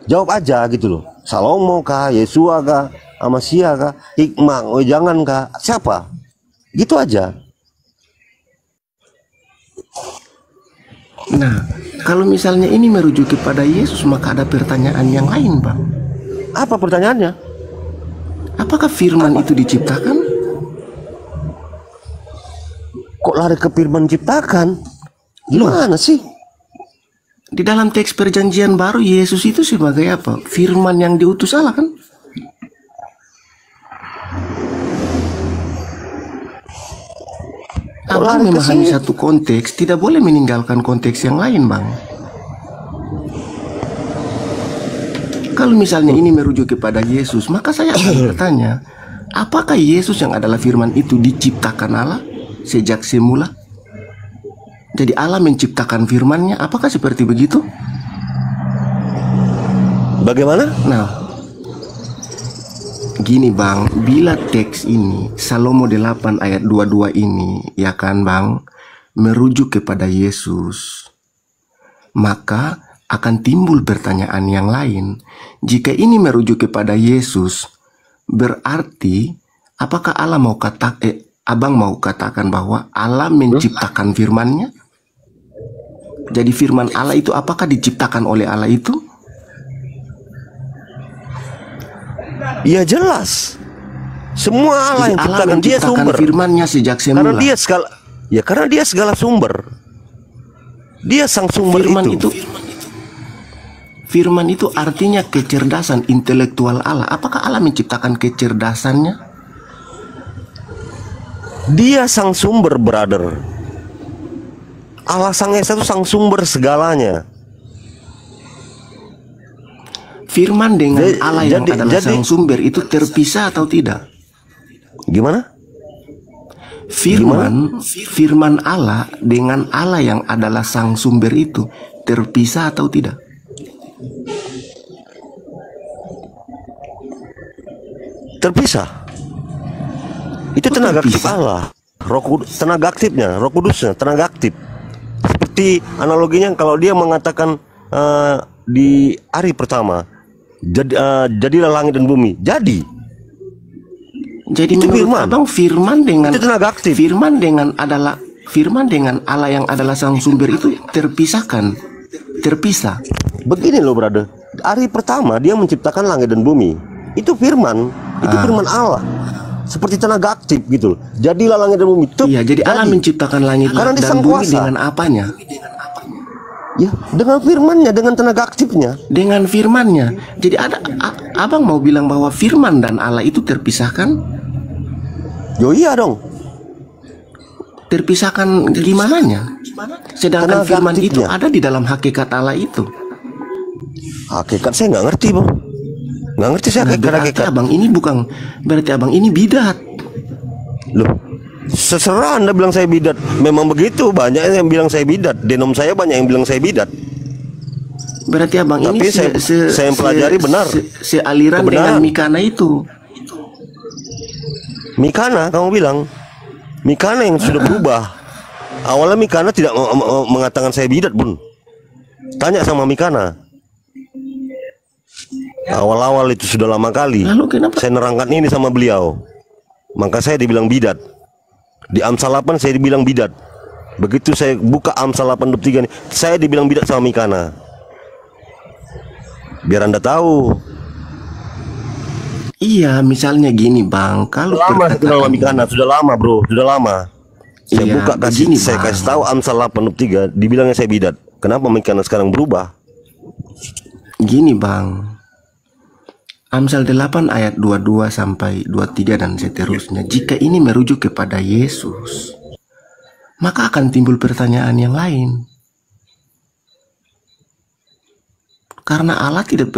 Jawab aja gitu loh. Salomo kah, Yesua kah, Amasya kah, Hikmah, oh jangan kah, siapa? Gitu aja. Nah, kalau misalnya ini merujuk kepada Yesus, maka ada pertanyaan yang lain, Bang. Apa pertanyaannya? Apakah firman itu diciptakan? Kok lari ke firman ciptakan? Gimana sih? Di dalam teks perjanjian baru, Yesus itu sebagai apa? Firman yang diutus Allah, kan? Abang memahami satu konteks, tidak boleh meninggalkan konteks yang lain, Bang. Kalau misalnya ini merujuk kepada Yesus, maka saya akan bertanya, apakah Yesus yang adalah firman itu diciptakan Allah sejak semula? Jadi Allah menciptakan firman-Nya, apakah seperti begitu? Bagaimana? Nah, gini Bang, bila teks ini Salomo 8 ayat 22 ini, ya kan Bang, merujuk kepada Yesus, maka akan timbul pertanyaan yang lain. Jika ini merujuk kepada Yesus, berarti apakah Allah mau Abang mau katakan bahwa Allah menciptakan firman-Nya? Jadi firman Allah itu apakah diciptakan oleh Allah itu? Ya jelas. Semua Allah yang Allah ciptakan, dia sumber firman-Nya sejak semula. Karena dia segala sumber. Dia sang sumber itu. Firman itu artinya kecerdasan intelektual Allah. Apakah Allah menciptakan kecerdasannya? Dia sang sumber, brother. Allah Sang Esa itu sang sumber segalanya. Firman dengan Allah yang adalah sang sumber itu terpisah atau tidak? Gimana? Firman Allah dengan Allah yang adalah sang sumber itu terpisah atau tidak? Terpisah. Itu tenaga aktif Allah. Tenaga aktifnya, Roh Kudusnya, tenaga aktif. Seperti analoginya kalau dia mengatakan di hari pertama, jadilah langit dan bumi. Jadi itu menurut Abang firman dengan itu tenaga aktif. Firman dengan Allah yang adalah sang sumber itu terpisah. Begini loh, brother. Hari pertama dia menciptakan langit dan bumi. Itu firman, itu firman Allah. Seperti tenaga aktif gitu loh. Jadilah langit dan bumi. Iya, jadi Allah menciptakan langit dan bumi dengan apanya? Ya, dengan firman-Nya, dengan tenaga aktifnya. Dengan firman-Nya. Jadi Abang mau bilang bahwa firman dan Allah itu terpisahkan? Yo iya dong. Terpisahkan gimananya? Sedangkan Tenaga firman aktifnya itu ada di dalam hakikat Allah itu. Hakikat saya nggak ngerti, Bang. Nggak ngerti saya hakikat. Berarti abang ini bidat. Loh, seserah Anda bilang saya bidat. Memang begitu, banyak yang bilang saya bidat. Denom saya banyak yang bilang saya bidat. Berarti abang Tapi ini saya pelajari benar. Sealiran dengan Mikana itu. Mikana, kamu bilang Mikana yang sudah berubah. Awalnya Mikana tidak mengatakan saya bidat, Bun. Tanya sama Mikana. Awal-awal itu sudah lama kali. Lalu kenapa? Saya nerangkan ini sama beliau. Maka saya dibilang bidat. Di Amsal 8 saya dibilang bidat. Begitu saya buka Amsal 8:3 saya dibilang bidat sama Mikana. Biar Anda tahu. Iya, misalnya gini Bang, kalau Lama Mikana, sudah lama bro, sudah lama. Saya buka saya kasih tahu Amsal 8:3 dibilangnya saya bidat. Kenapa Mikana sekarang berubah? Gini Bang, Amsal 8 ayat 22 sampai 23 dan seterusnya. Jika ini merujuk kepada Yesus, maka akan timbul pertanyaan yang lain. Karena Allah tidak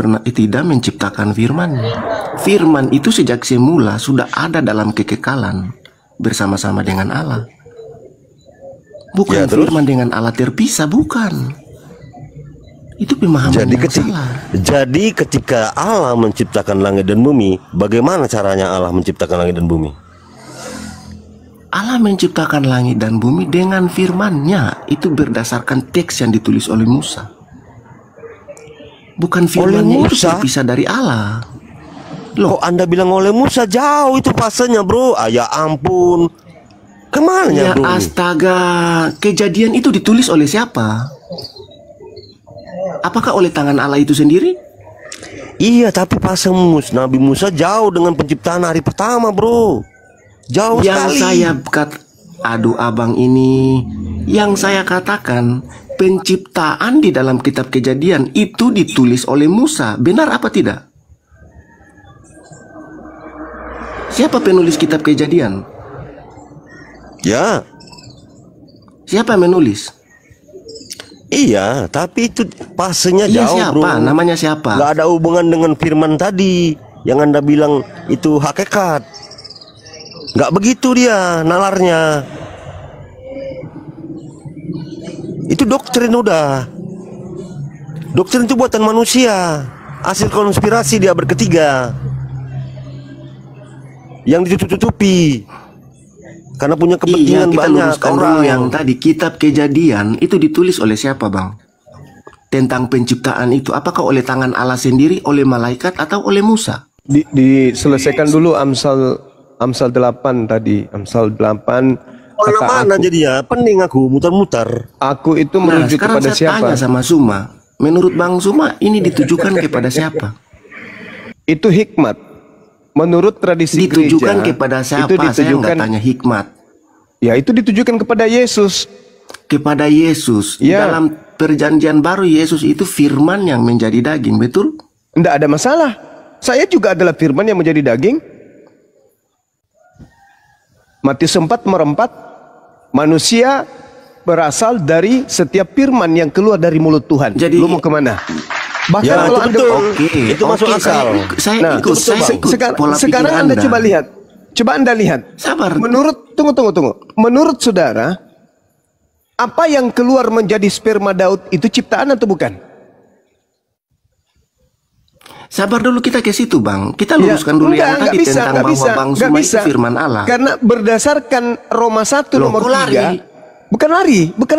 menciptakan firman-Nya. Firman itu sejak semula sudah ada dalam kekekalan bersama-sama dengan Allah. Bukan Ya, terus? firman dengan Allah terpisah, bukan. Itu pemahaman yang salah. Jadi ketika Allah menciptakan langit dan bumi, bagaimana caranya Allah menciptakan langit dan bumi? Allah menciptakan langit dan bumi dengan firman-Nya. Itu berdasarkan teks yang ditulis oleh Musa. Bukan firman-Nya itu Musa? terpisah dari Allah. Loh, Anda bilang oleh Musa, jauh itu fasenya, bro. Ah, ya ampun. Kemana Ya bro? astaga, Kejadian itu ditulis oleh siapa? Apakah oleh tangan Allah itu sendiri? Iya, tapi fase Nabi Musa jauh dengan penciptaan hari pertama, bro. Jauh Yang sekali. aduh abang ini, yang saya katakan penciptaan di dalam kitab Kejadian itu ditulis oleh Musa. Benar apa tidak? Siapa penulis kitab Kejadian? Ya, Siapa yang menulis? iya, tapi itu fasenya Iya, jauh, siapa? bro. Namanya siapa? Gak ada hubungan dengan firman tadi yang Anda bilang itu hakikat. Gak begitu dia nalarnya. Itu doktrin udah. Doktrin itu buatan manusia. Hasil konspirasi dia berketiga. Yang ditutup-tutupi. Karena punya Iya, kepentingan kita banyak luruskan orang. dulu yang tadi. Kitab Kejadian itu ditulis oleh siapa, Bang? Tentang penciptaan itu, apakah oleh tangan Allah sendiri, oleh malaikat, atau oleh Musa? Diselesaikan dulu Amsal 8 tadi. Amsal 8 kata Mana aku, jadi ya? Pening aku muter-muter. aku itu Nah, merujuk sekarang kepada saya siapa? tanya sama Suma. Menurut Bang Suma, ini ditujukan kepada siapa? Itu hikmat. Menurut tradisi Ditujukan gereja, kepada siapa? itu Saya nggak ditujukan, tanya hikmat. ya itu ditujukan kepada Yesus. Kepada Yesus. Ya. Dalam perjanjian baru, Yesus itu firman yang menjadi daging, betul? Tidak ada masalah. Saya juga adalah firman yang menjadi daging. Matius 4:4, manusia berasal dari setiap firman yang keluar dari mulut Tuhan. Jadi- lu mau kemana? Bahkan Ya, kalau itu Anda betul. Oke, Itu masuk oke, akal. Saya Nah, ikut, saya ikut pola pikir sekarang Anda coba lihat. Coba Anda lihat. Sabar. Tunggu. Menurut saudara, apa yang keluar menjadi sperma Daud itu ciptaan atau bukan? Sabar dulu, kita ke situ, Bang. Kita luruskan dulu yang tadi tentang bahwa Bang Suma itu firman Allah. Karena berdasarkan Roma 1 Loh, nomor kok lari? 3. Bukan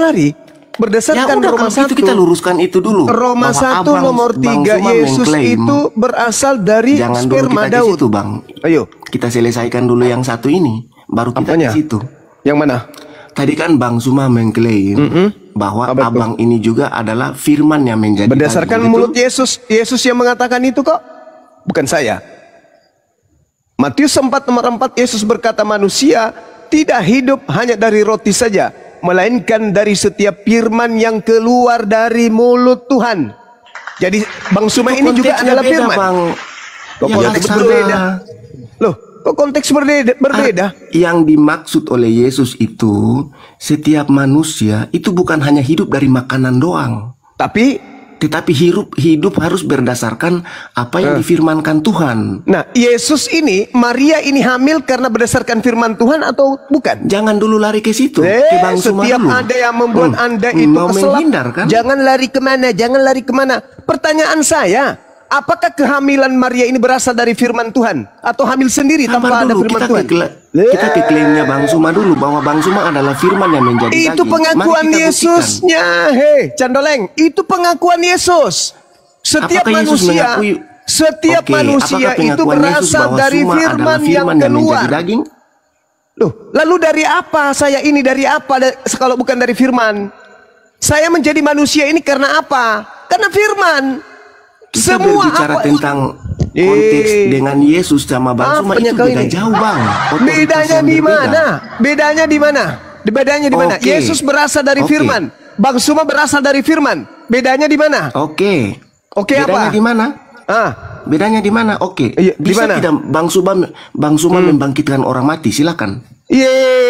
lari. Ya Berdasarkan udah, Roma kalau 1. itu kita luruskan itu dulu. Roma Bahwa 1 nomor Bang 3, Suma Yesus mengklaim, itu berasal dari jangan dulu sperma kita ke Daud. situ, Bang. Ayo, Kita selesaikan dulu yang satu ini, baru kita apanya? ke situ. Yang mana? Tadi kan Bang Suma mengklaim bahwa Apa itu? abang ini juga adalah firman yang menjadi Berdasarkan daging, mulut betul? Yesus yang mengatakan itu kok. Bukan saya. Matius 4:4, Yesus berkata manusia tidak hidup hanya dari roti saja, melainkan dari setiap firman yang keluar dari mulut Tuhan. Jadi Bang Suma ini juga Konteksnya adalah beda, firman. Bang. Kok Ya, konteks sama. berbeda? Loh, kok konteks berbeda? Yang dimaksud oleh Yesus itu, setiap manusia itu bukan hanya hidup dari makanan doang, tetapi hidup harus berdasarkan apa yang difirmankan Tuhan. Nah, Yesus ini, Maria ini hamil karena berdasarkan firman Tuhan atau bukan? Jangan dulu lari ke situ, ke Bang Suma Setiap dulu. ada yang membuat Anda itu mau keselap, menghindar kan? jangan lari kemana? Pertanyaan saya, apakah kehamilan Maria ini berasal dari firman Tuhan atau hamil sendiri tanpa Sabar ada dulu, firman kita Tuhan? kita ke klaimnya Bang Suma dulu, bahwa Bang Suma adalah firman yang menjadi Itu daging. pengakuan Mari kita buktikan. Yesusnya, hei Candoleng, itu pengakuan Yesus. Setiap Apakah Yesus manusia, mengakui- setiap Oke, manusia apakah itu pengakuan Yesus berasal bahwa dari Suma firman adalah yang firman keluar. menjadi daging? Loh, lalu dari apa saya ini dari apa kalau bukan dari firman? Saya menjadi manusia ini karena apa? Karena firman. Kita Semua berbicara apa tentang konteks dengan Yesus sama Bang Suma apanya itu kau beda ini? jauh, Bang. Otoritas Bedanya yang di berbeda. mana? Bedanya di mana? Bedanya di mana? Oke. Yesus berasal dari Oke. firman. Bang Suma berasal dari firman. Bedanya di mana? Oke. Oke, Bedanya apa? di mana? Ah, Bedanya di mana? Oke. Iya, di Bisa mana? tidak Bang Suma membangkitkan orang mati? Silakan.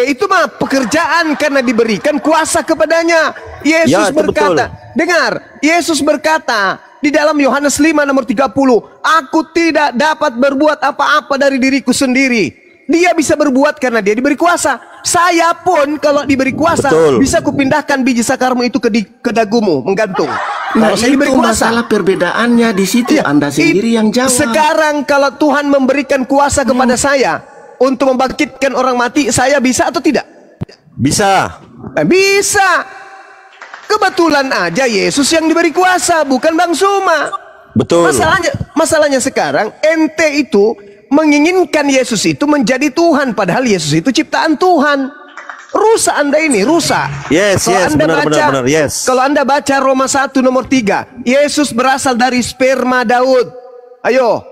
itu mah pekerjaan karena diberikan kuasa kepadanya. Yesus Ya, itu berkata, betul. dengar, Yesus berkata di dalam Yohanes 5 nomor 30, aku tidak dapat berbuat apa-apa dari diriku sendiri. Dia bisa berbuat karena dia diberi kuasa. Saya pun kalau diberi kuasa Betul. bisa kupindahkan biji sakarmu itu ke dagumu menggantung. Nah, Kalau saya diberi itu kuasa. masalah perbedaannya di situ. Iya, Anda sendiri yang jawab. Sekarang kalau Tuhan memberikan kuasa kepada saya untuk membangkitkan orang mati, saya bisa atau tidak? Bisa. Bisa. Kebetulan aja Yesus yang diberi kuasa, bukan Bang Suma. Betul. Masalahnya sekarang ente itu menginginkan Yesus itu menjadi Tuhan, padahal Yesus itu ciptaan Tuhan. Rusak Anda ini, rusak. Yes, Kalau yes, Anda benar, yes. Kalau Anda baca Roma 1 nomor 3, Yesus berasal dari sperma Daud. Ayo.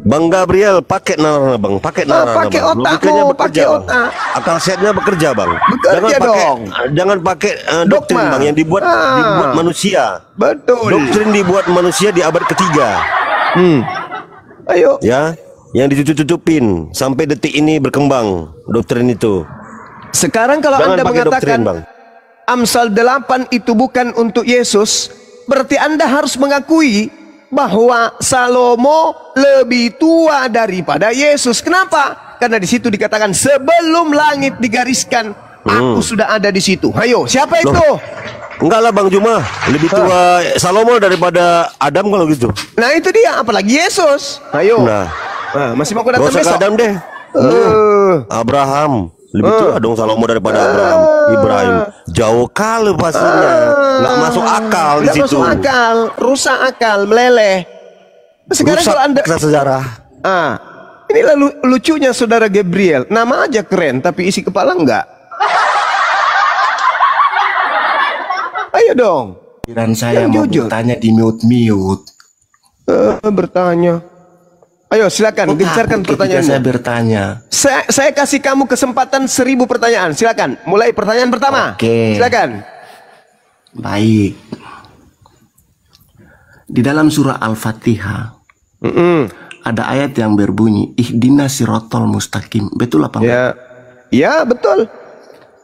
Bang Gabriel pakai nalar Bang, pakai nalar pakai Bang. otakmu, Logikanya bekerja, pakai Bang. otak. Akal sehatnya bekerja Bang. Bekerja dong. Jangan pakai doktrin Dogma. Bang yang dibuat manusia. Betul. Doktrin dibuat manusia di abad ketiga. Ayo. Ya, yang dicucup-cucupin sampai detik ini berkembang doktrin itu. Sekarang kalau Jangan Anda pakai mengatakan doktrin, Bang. Amsal 8 itu bukan untuk Yesus, berarti Anda harus mengakui bahwa Salomo lebih tua daripada Yesus. Kenapa? Karena di situ dikatakan sebelum langit digariskan, aku sudah ada di situ. Ayo, siapa itu? Enggak lah Bang Juma, lebih tua Salomo daripada Adam kalau gitu. Nah itu dia, apalagi Yesus. Ayo. Nah, Masih mau aku gak datang usah ke besok? Adam deh. Abraham lebih tua dong Salomo daripada Ibrahim. Jauh kali pastinya. Nggak masuk akal di Nggak situ. masuk akal, rusak akal, meleleh. Sekarang Rusak kalau Anda sejarah. inilah lucunya Saudara Gabriel. Nama aja keren, tapi isi kepala enggak. Ayo dong. Pikiran saya Yang mau jujur. bertanya di mute-mute. Bertanya. Ayo silakan, gencarkan Ketika saya pertanyaannya. bertanya. Saya kasih kamu kesempatan 1000 pertanyaan. Silakan. Mulai pertanyaan pertama. Oke. Silakan. Baik. Di dalam surah Al-Fatihah ada ayat yang berbunyi ihdinas sirotol mustaqim. Betul apa enggak? Ya. Ya, betul.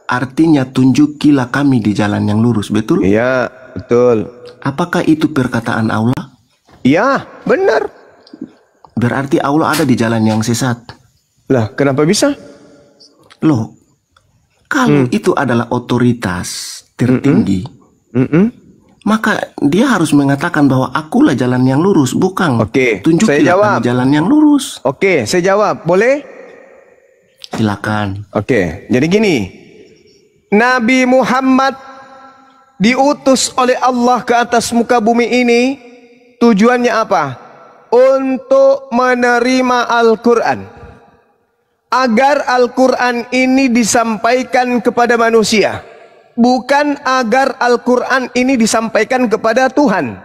Artinya tunjukilah kami di jalan yang lurus. Betul? Iya, betul. Apakah itu perkataan Allah? Iya, benar. Berarti Allah ada di jalan yang sesat. Lah, kenapa bisa? Loh, kalau itu adalah otoritas tertinggi, maka dia harus mengatakan bahwa akulah jalan yang lurus, bukan? Oke, tunjukilah saya jawab. kami jalan yang lurus. Oke, saya jawab. Boleh? Silakan. Oke, jadi gini. Nabi Muhammad diutus oleh Allah ke atas muka bumi ini. Tujuannya apa? Untuk menerima Al-Quran. Agar Al-Quran ini disampaikan kepada manusia. Bukan agar Al-Quran ini disampaikan kepada Tuhan.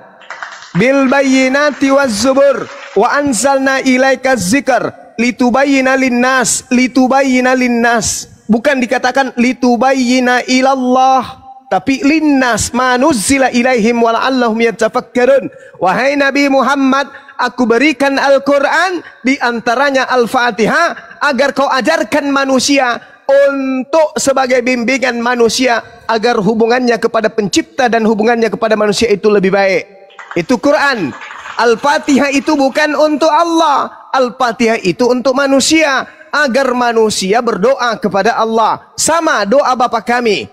Bil bayyinati waz zubur wa anzalna ilaika dzikr litubayyina linnas, litubayyina linnas. Bukan dikatakan litubayyina ilallah, tapi linnas manuzzila ilaihim wala'allahum yatafakkarun. Wahai Nabi Muhammad, aku berikan Al-Quran, di antaranya Al-Fatihah, agar kau ajarkan manusia untuk sebagai bimbingan manusia agar hubungannya kepada pencipta dan hubungannya kepada manusia itu lebih baik. Itu Quran. Al-Fatihah itu bukan untuk Allah. Al-Fatihah itu untuk manusia, agar manusia berdoa kepada Allah. Sama doa Bapa kami.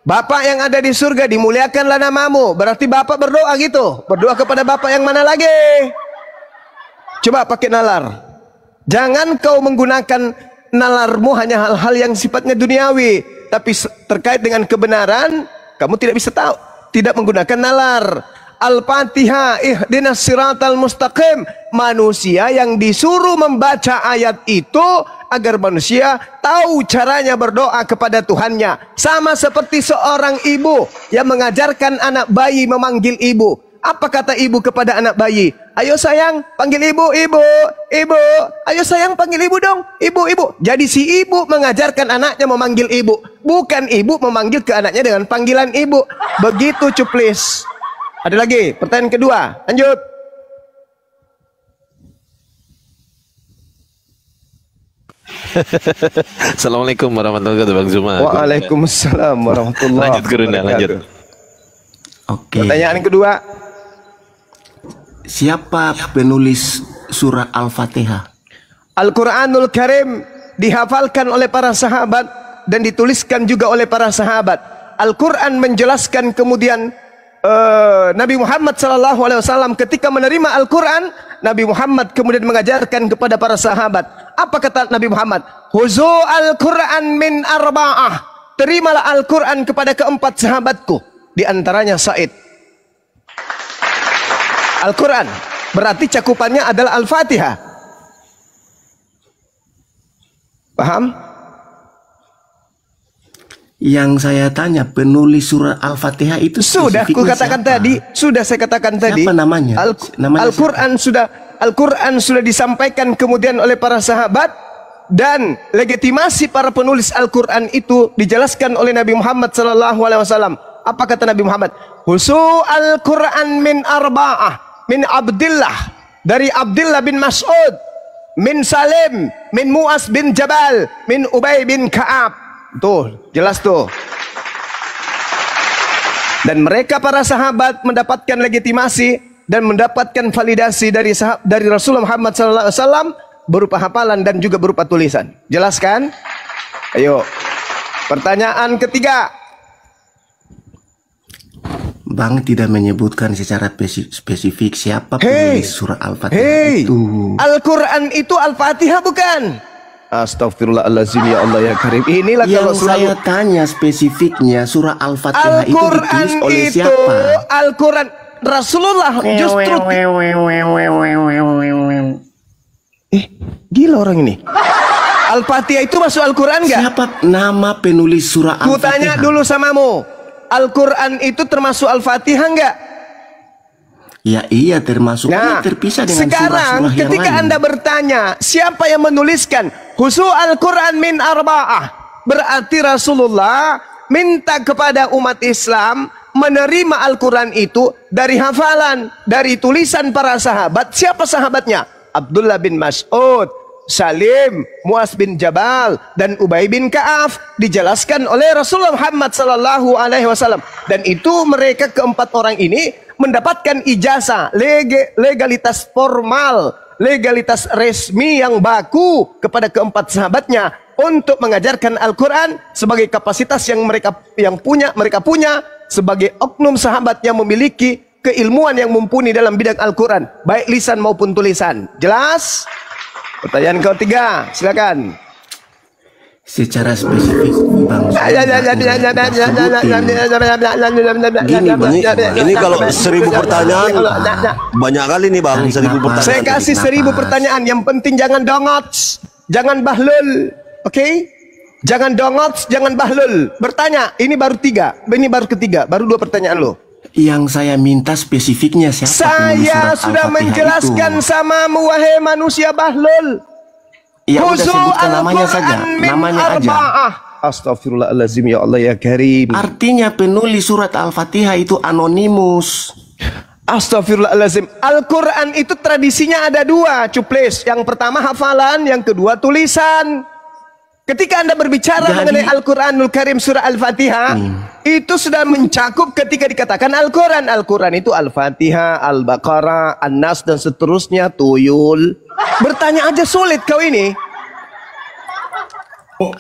Bapak yang ada di surga, dimuliakanlah namamu. Berarti Bapak berdoa gitu. Berdoa kepada Bapak yang mana lagi? Coba pakai nalar. Jangan kau menggunakan nalarmu hanya hal-hal yang sifatnya duniawi, tapi terkait dengan kebenaran kamu tidak bisa tahu, tidak menggunakan nalar. Al-Fatihah, ihdinas siratal mustaqim. Manusia yang disuruh membaca ayat itu agar manusia tahu caranya berdoa kepada Tuhannya. Sama seperti seorang ibu yang mengajarkan anak bayi memanggil ibu. Apa kata ibu kepada anak bayi? Ayo sayang, panggil ibu, ibu, ibu. Ayo sayang, panggil ibu dong, ibu, ibu. Jadi si ibu mengajarkan anaknya memanggil ibu, bukan ibu memanggil ke anaknya dengan panggilan ibu. Begitu cuplis. Ada lagi, pertanyaan kedua. Lanjut. Assalamualaikum warahmatullahi wabarakatuh, Bang Zuma. Waalaikumsalam warahmatullahi Lanjut Gurunda, lanjut. Oke. Pertanyaan kedua. Siapa penulis surah Al-Fatihah? Al-Quranul Karim dihafalkan oleh para sahabat dan dituliskan juga oleh para sahabat. Al-Quran menjelaskan kemudian Nabi Muhammad SAW ketika menerima Al-Quran, Nabi Muhammad kemudian mengajarkan kepada para sahabat. Apa kata Nabi Muhammad? Huzu Al-Quran min arba'ah. Terimalah Al-Quran kepada keempat sahabatku. Di antaranya Said. Al-Quran berarti cakupannya adalah Al-Fatihah. Paham? Yang saya tanya, penulis surah Al-Fatihah itu Sudah ku spesifiknya katakan siapa? tadi, sudah saya katakan tadi. Siapa namanya? Namanya Al-Quran sudah disampaikan kemudian oleh para sahabat, dan legitimasi para penulis Al-Quran itu dijelaskan oleh Nabi Muhammad SAW. Apa kata Nabi Muhammad? Husu Al-Quran min arba'ah, min Abdillah, dari Abdillah bin Mas'ud, min Salim, min Mu'az bin Jabal, min Ubay bin Ka'ab. Tuh, jelas tuh. Dan mereka para sahabat mendapatkan legitimasi dan mendapatkan validasi dari Rasulullah Muhammad SAW berupa hafalan dan juga berupa tulisan. Jelas kan? Ayo. Pertanyaan ketiga. Bang tidak menyebutkan secara spesifik siapa penulis surah Al-Fatihah itu. Al-Quran itu Al-Fatihah bukan? Astagfirullahaladzim ya Allah ya Karim. Inilah kalau Yang selalu saya tanya spesifiknya surah Al-Fatihah itu ditulis oleh siapa? Al-Quran Rasulullah justru gila orang ini. Al-Fatihah itu masuk Al-Quran enggak? Siapa nama penulis surah Ku Al-Fatihah? tanya dulu samamu. Al-Quran itu termasuk Al-Fatihah enggak? Ya iya, termasuk. Nah, terpisah dengan sekarang surah-surah yang ketika lain. Anda bertanya siapa yang menuliskan Husu Al-Quran min arba'ah, berarti Rasulullah minta kepada umat Islam menerima Al-Quran itu dari hafalan, dari tulisan para sahabat. Siapa sahabatnya? Abdullah bin Mas'ud, Salim, Mu'az bin Jabal, dan Ubay bin Ka'af. Dijelaskan oleh Rasulullah Muhammad SAW. Dan itu mereka keempat orang ini mendapatkan ijazah, legalitas formal, legalitas resmi yang baku kepada keempat sahabatnya untuk mengajarkan Al-Quran sebagai kapasitas yang mereka punya sebagai oknum sahabat yang memiliki keilmuan yang mumpuni dalam bidang Al-Quran, baik lisan maupun tulisan. Jelas? Pertanyaan ketiga, silakan. Secara spesifik Bang, Ini kalau 1000 pertanyaan banyak kali nih Bang, 1000 pertanyaan. Saya kasih 1000 pertanyaan. Yang penting jangan dongots, jangan bahlul, oke? Jangan dongots, jangan bahlul. Bertanya, ini baru 3, ini baru ketiga, baru 2 pertanyaan lo. Yang saya minta spesifiknya siapa penulis Saya surat sudah Al-Fatihah menjelaskan itu? samamu wahai manusia bahlul. Ya udah sebutkan namanya saja, namanya aja. Astagfirullahaladzim ya Allah ya Karim. Artinya penulis surat Al-Fatihah itu anonimus. Astagfirullahaladzim. Al-Quran itu tradisinya ada 2, cuplis. Yang pertama hafalan, yang kedua tulisan. Ketika Anda berbicara mengenai Al-Quranul Karim surah Al-Fatihah, itu sudah mencakup ketika dikatakan Al-Quran. Al-Quran itu Al-Fatihah, Al-Baqarah, An-Nas dan seterusnya, tuyul. Bertanya aja sulit kau ini.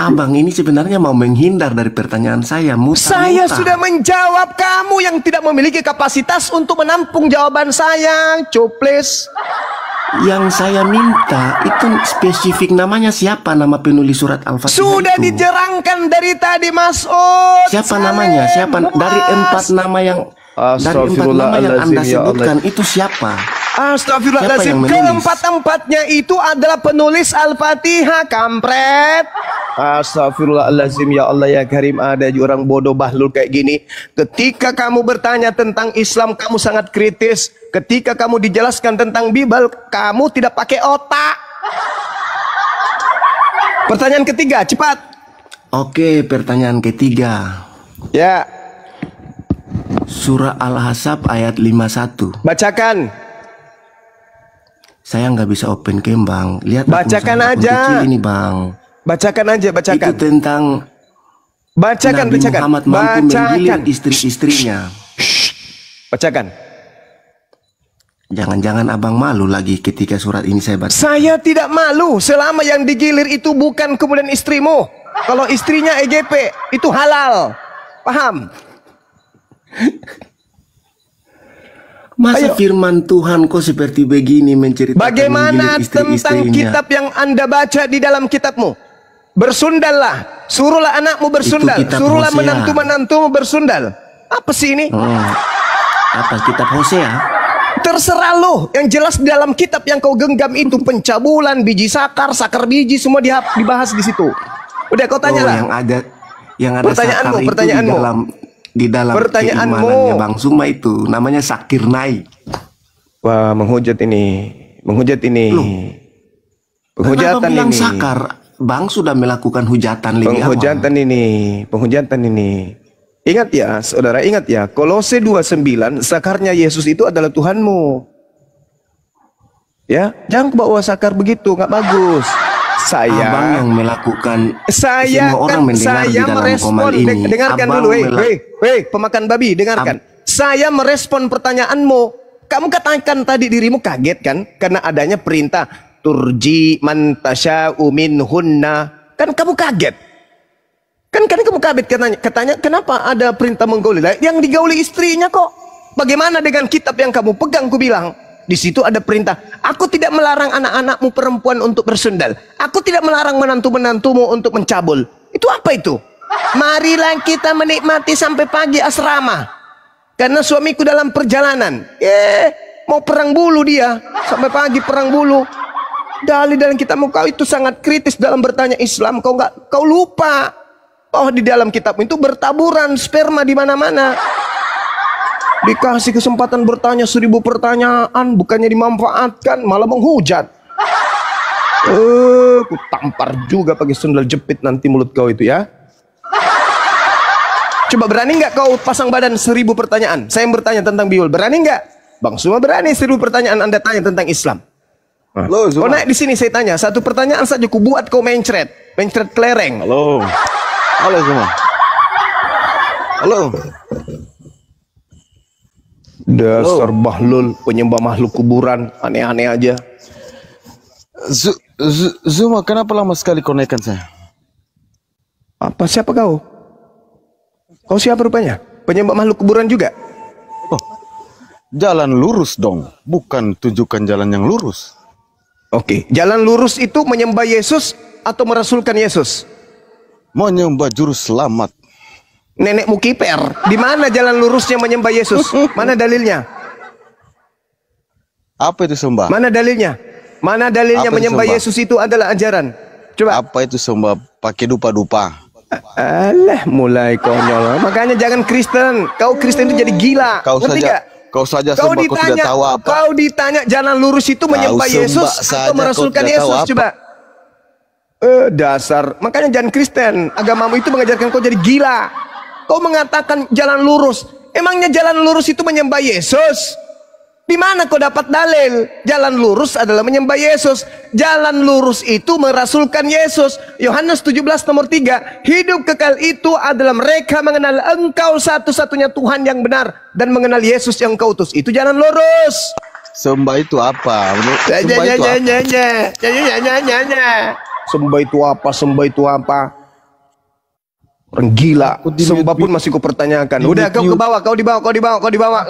Abang ini sebenarnya mau menghindar dari pertanyaan saya. Saya sudah menjawab, kamu yang tidak memiliki kapasitas untuk menampung jawaban saya, cuplis. Yang saya minta itu spesifik namanya siapa, nama penulis surat Al-Fatihah Sudah itu. Dijerangkan dari tadi Mas'ud. Siapa namanya? Siapa dari 4 nama yang Anda sebutkan itu siapa? Astagfirullahaladzim. Keempat-empatnya itu adalah penulis Al-Fatihah, kampret. Astagfirullahaladzim ya Allah ya Karim. Ada orang bodoh bahlul kayak gini. Ketika kamu bertanya tentang Islam, kamu sangat kritis. Ketika kamu dijelaskan tentang Bible, kamu tidak pakai otak. Pertanyaan ketiga, cepat. Oke, pertanyaan ketiga. Ya. Surah Al-Ahzab ayat 51. Bacakan. Saya nggak bisa open cam Bang. Lihat bacakan aja. Ini Bang. Bacakan aja, bacakan. Itu tentang bacakan, Nabi bacakan. Muhammad mampu menggiling istri-istrinya. Bacakan. Jangan-jangan abang malu lagi ketika surat ini saya baca. Saya tidak malu selama yang digilir itu bukan kemudian istrimu. Kalau istrinya EGP itu halal. Paham? Masa firman Tuhan kok seperti begini menceritakan Bagaimana menggilid tentang istri-istrinya? kitab yang Anda baca di dalam kitabmu? Bersundallah. Suruhlah anakmu bersundal. kitab Suruhlah Hosea. menantu-menantumu bersundal. Apa sih ini? Apa kitab Hosea? Terserah lo. Yang jelas di dalam kitab yang kau genggam itu pencabulan, biji sakar, sakar biji semua dibahas di situ. Udah kau tanya lah. yang ada Pertanyaanmu, sakar itu pertanyaanmu. di dalam Pertanyaanmu. keimanannya Bang Suma itu namanya sakirnai. Wah, menghujat ini. Menghujat ini. Kenapa Penghujatan bilang ini. sakar? Bang sudah melakukan hujatan lebih awal. Penghujatan ini. Penghujatan ini. Ingat ya, saudara, ingat ya. Kolose 2:9, sakarnya Yesus itu adalah Tuhanmu. Ya, jangan bawa sakar begitu, nggak bagus. Abang yang melakukan, Saya semua orang mendengar di dalam komal ini. Dengarkan Abang dulu, pemakan babi, dengarkan. Saya merespon pertanyaanmu. Kamu katakan tadi dirimu kaget kan karena adanya perintah turji man tasya'u minhunna. Kan kamu kaget. Kan kamu kaget katanya kenapa ada perintah menggauli? Yang digauli istrinya kok. Bagaimana dengan kitab yang kamu pegang? Ku bilang di situ ada perintah. Aku tidak melarang anak-anakmu perempuan untuk bersundal. Aku tidak melarang menantu-menantumu untuk mencabul. Itu apa itu? Marilah kita menikmati sampai pagi asrama. Karena suamiku dalam perjalanan. Mau perang bulu dia. Sampai pagi perang bulu. Dalil dalam kitabmu kau itu sangat kritis dalam bertanya Islam. Kau lupa. Oh, di dalam kitabmu itu bertaburan sperma di mana-mana. Dikasih kesempatan bertanya 1000 pertanyaan, bukannya dimanfaatkan, malah menghujat. Ku tampar juga pakai sendal jepit nanti mulut kau itu ya. Coba berani nggak kau pasang badan 1000 pertanyaan? Saya yang bertanya tentang biol, berani nggak? Bang Suma berani 1000 pertanyaan Anda tanya tentang Islam. Kau naik di sini saya tanya, 1 pertanyaan saja ku buat kau mencret kelereng. Halo semua. Halo. Dasar bahlul, penyembah makhluk kuburan, aneh-aneh aja. Zuma, kenapa lama sekali kau naikkan saya? Apa, siapa kau? Kau siapa rupanya? Penyembah makhluk kuburan juga? Oh, jalan lurus dong, bukan tunjukkan jalan yang lurus. Oke, jalan lurus itu menyembah Yesus atau merasulkan Yesus? Menyembah juru selamat. Nenekmu kiper. Di mana jalan lurusnya menyembah Yesus? Mana dalilnya? Apa itu sembah? Mana dalilnya? Mana dalilnya Apa itu menyembah sembah? Yesus itu adalah ajaran? Coba. Apa itu sembah? Pakai dupa-dupa. Alah, mulai konyol. Makanya jangan Kristen. Kau Kristen itu jadi gila. Kau Ngerti saja, gak? kau saja sembah, kau tidak tahu apa. Kau ditanya jalan lurus itu menyembah sembah Yesus saja, atau merasulkan kau tidak tahu Yesus? apa. Coba. Dasar. Makanya jangan Kristen. Agamamu itu mengajarkan kau jadi gila. Kau mengatakan jalan lurus. Emangnya jalan lurus itu menyembah Yesus? Di mana kau dapat dalil? Jalan lurus adalah menyembah Yesus. Jalan lurus itu merasulkan Yesus. Yohanes 17 nomor 3. Hidup kekal itu adalah mereka mengenal Engkau satu-satunya Tuhan yang benar dan mengenal Yesus yang Kau utus. Itu jalan lurus. Sembah itu apa? Sembah itu apa? Sembah itu apa? Sembah itu apa? Orang gila. Sembah pun masih ku pertanyakan. Udah kau ke bawah, kau di bawah.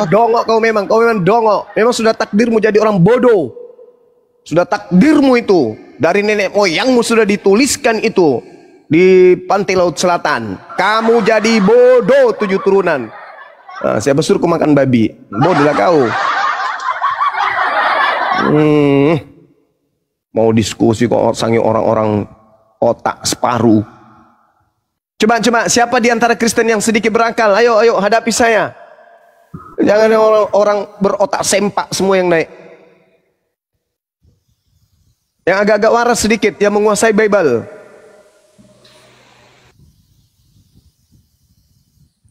Dongok kau memang dongok. Memang sudah takdirmu jadi orang bodoh. Sudah takdirmu itu. Dari nenek moyangmu sudah dituliskan itu di pantai laut selatan. Kamu jadi bodoh 7 turunan. Nah, siapa suruh kau makan babi? Bodoh lah kau. Mau diskusi kok sangi orang-orang otak separuh. Coba siapa di antara Kristen yang sedikit berakal? Ayo hadapi saya. Jangan orang berotak sempak semua yang naik. Yang agak-agak waras sedikit, yang menguasai Bible.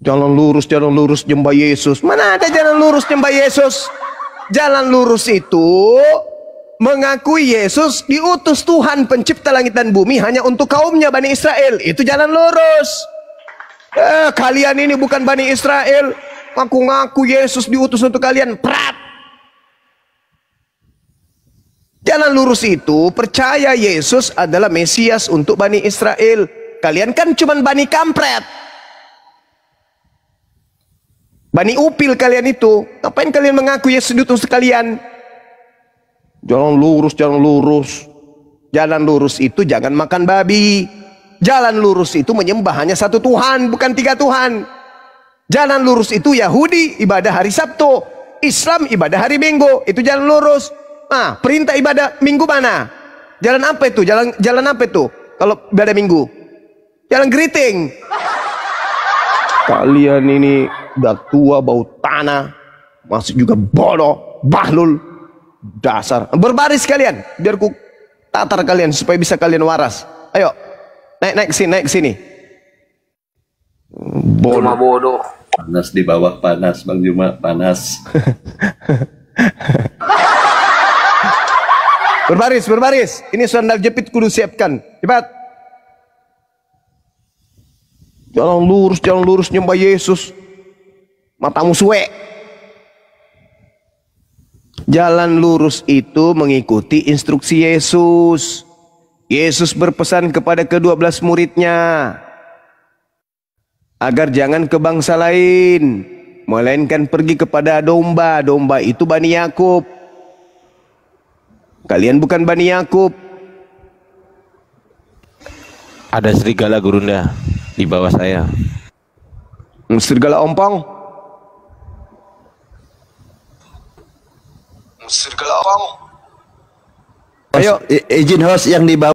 Jalan lurus nyembah Yesus. Mana ada jalan lurus nyembah Yesus? Jalan lurus itu mengakui Yesus diutus Tuhan pencipta langit dan bumi hanya untuk kaumnya Bani Israel. Itu jalan lurus. Kalian ini bukan Bani Israel. Ngaku-ngaku Yesus diutus untuk kalian. Prat. lurus itu percaya Yesus adalah Mesias untuk Bani Israel. Kalian kan cuman Bani kampret, Bani upil kalian itu. Ngapain kalian mengaku Yesus diutus sekalian? Jalan lurus, jalan lurus. Jalan lurus itu jangan makan babi. Jalan lurus itu menyembah hanya satu Tuhan, bukan 3 Tuhan. Jalan lurus itu Yahudi ibadah hari Sabtu, Islam ibadah hari Minggu. Itu jalan lurus. Nah, perintah ibadah Minggu mana? Jalan apa itu? Jalan apa itu? Kalau ibadah Minggu? Jalan geriting. Kalian ini udah tua, bau tanah, masih juga bodoh, bahlul. Dasar. Berbaris kalian, biar ku tatar kalian supaya bisa kalian waras. Ayo, naik ke sini. Bodoh. Panas di bawah, panas Bang Juma, panas. Berbaris. Ini sandal jepit kudu siapkan. Cepat. Jalan lurus nyembah Yesus. Matamu suwe. Jalan lurus itu mengikuti instruksi Yesus. Yesus berpesan kepada ke-12 muridnya agar jangan ke bangsa lain, melainkan pergi kepada domba. Domba itu Bani Yakub. Kalian bukan Bani Yakub. Ada serigala gurunda di bawah saya. Serigala ompong. Serigala ompong. Ayo, izin host yang di bawah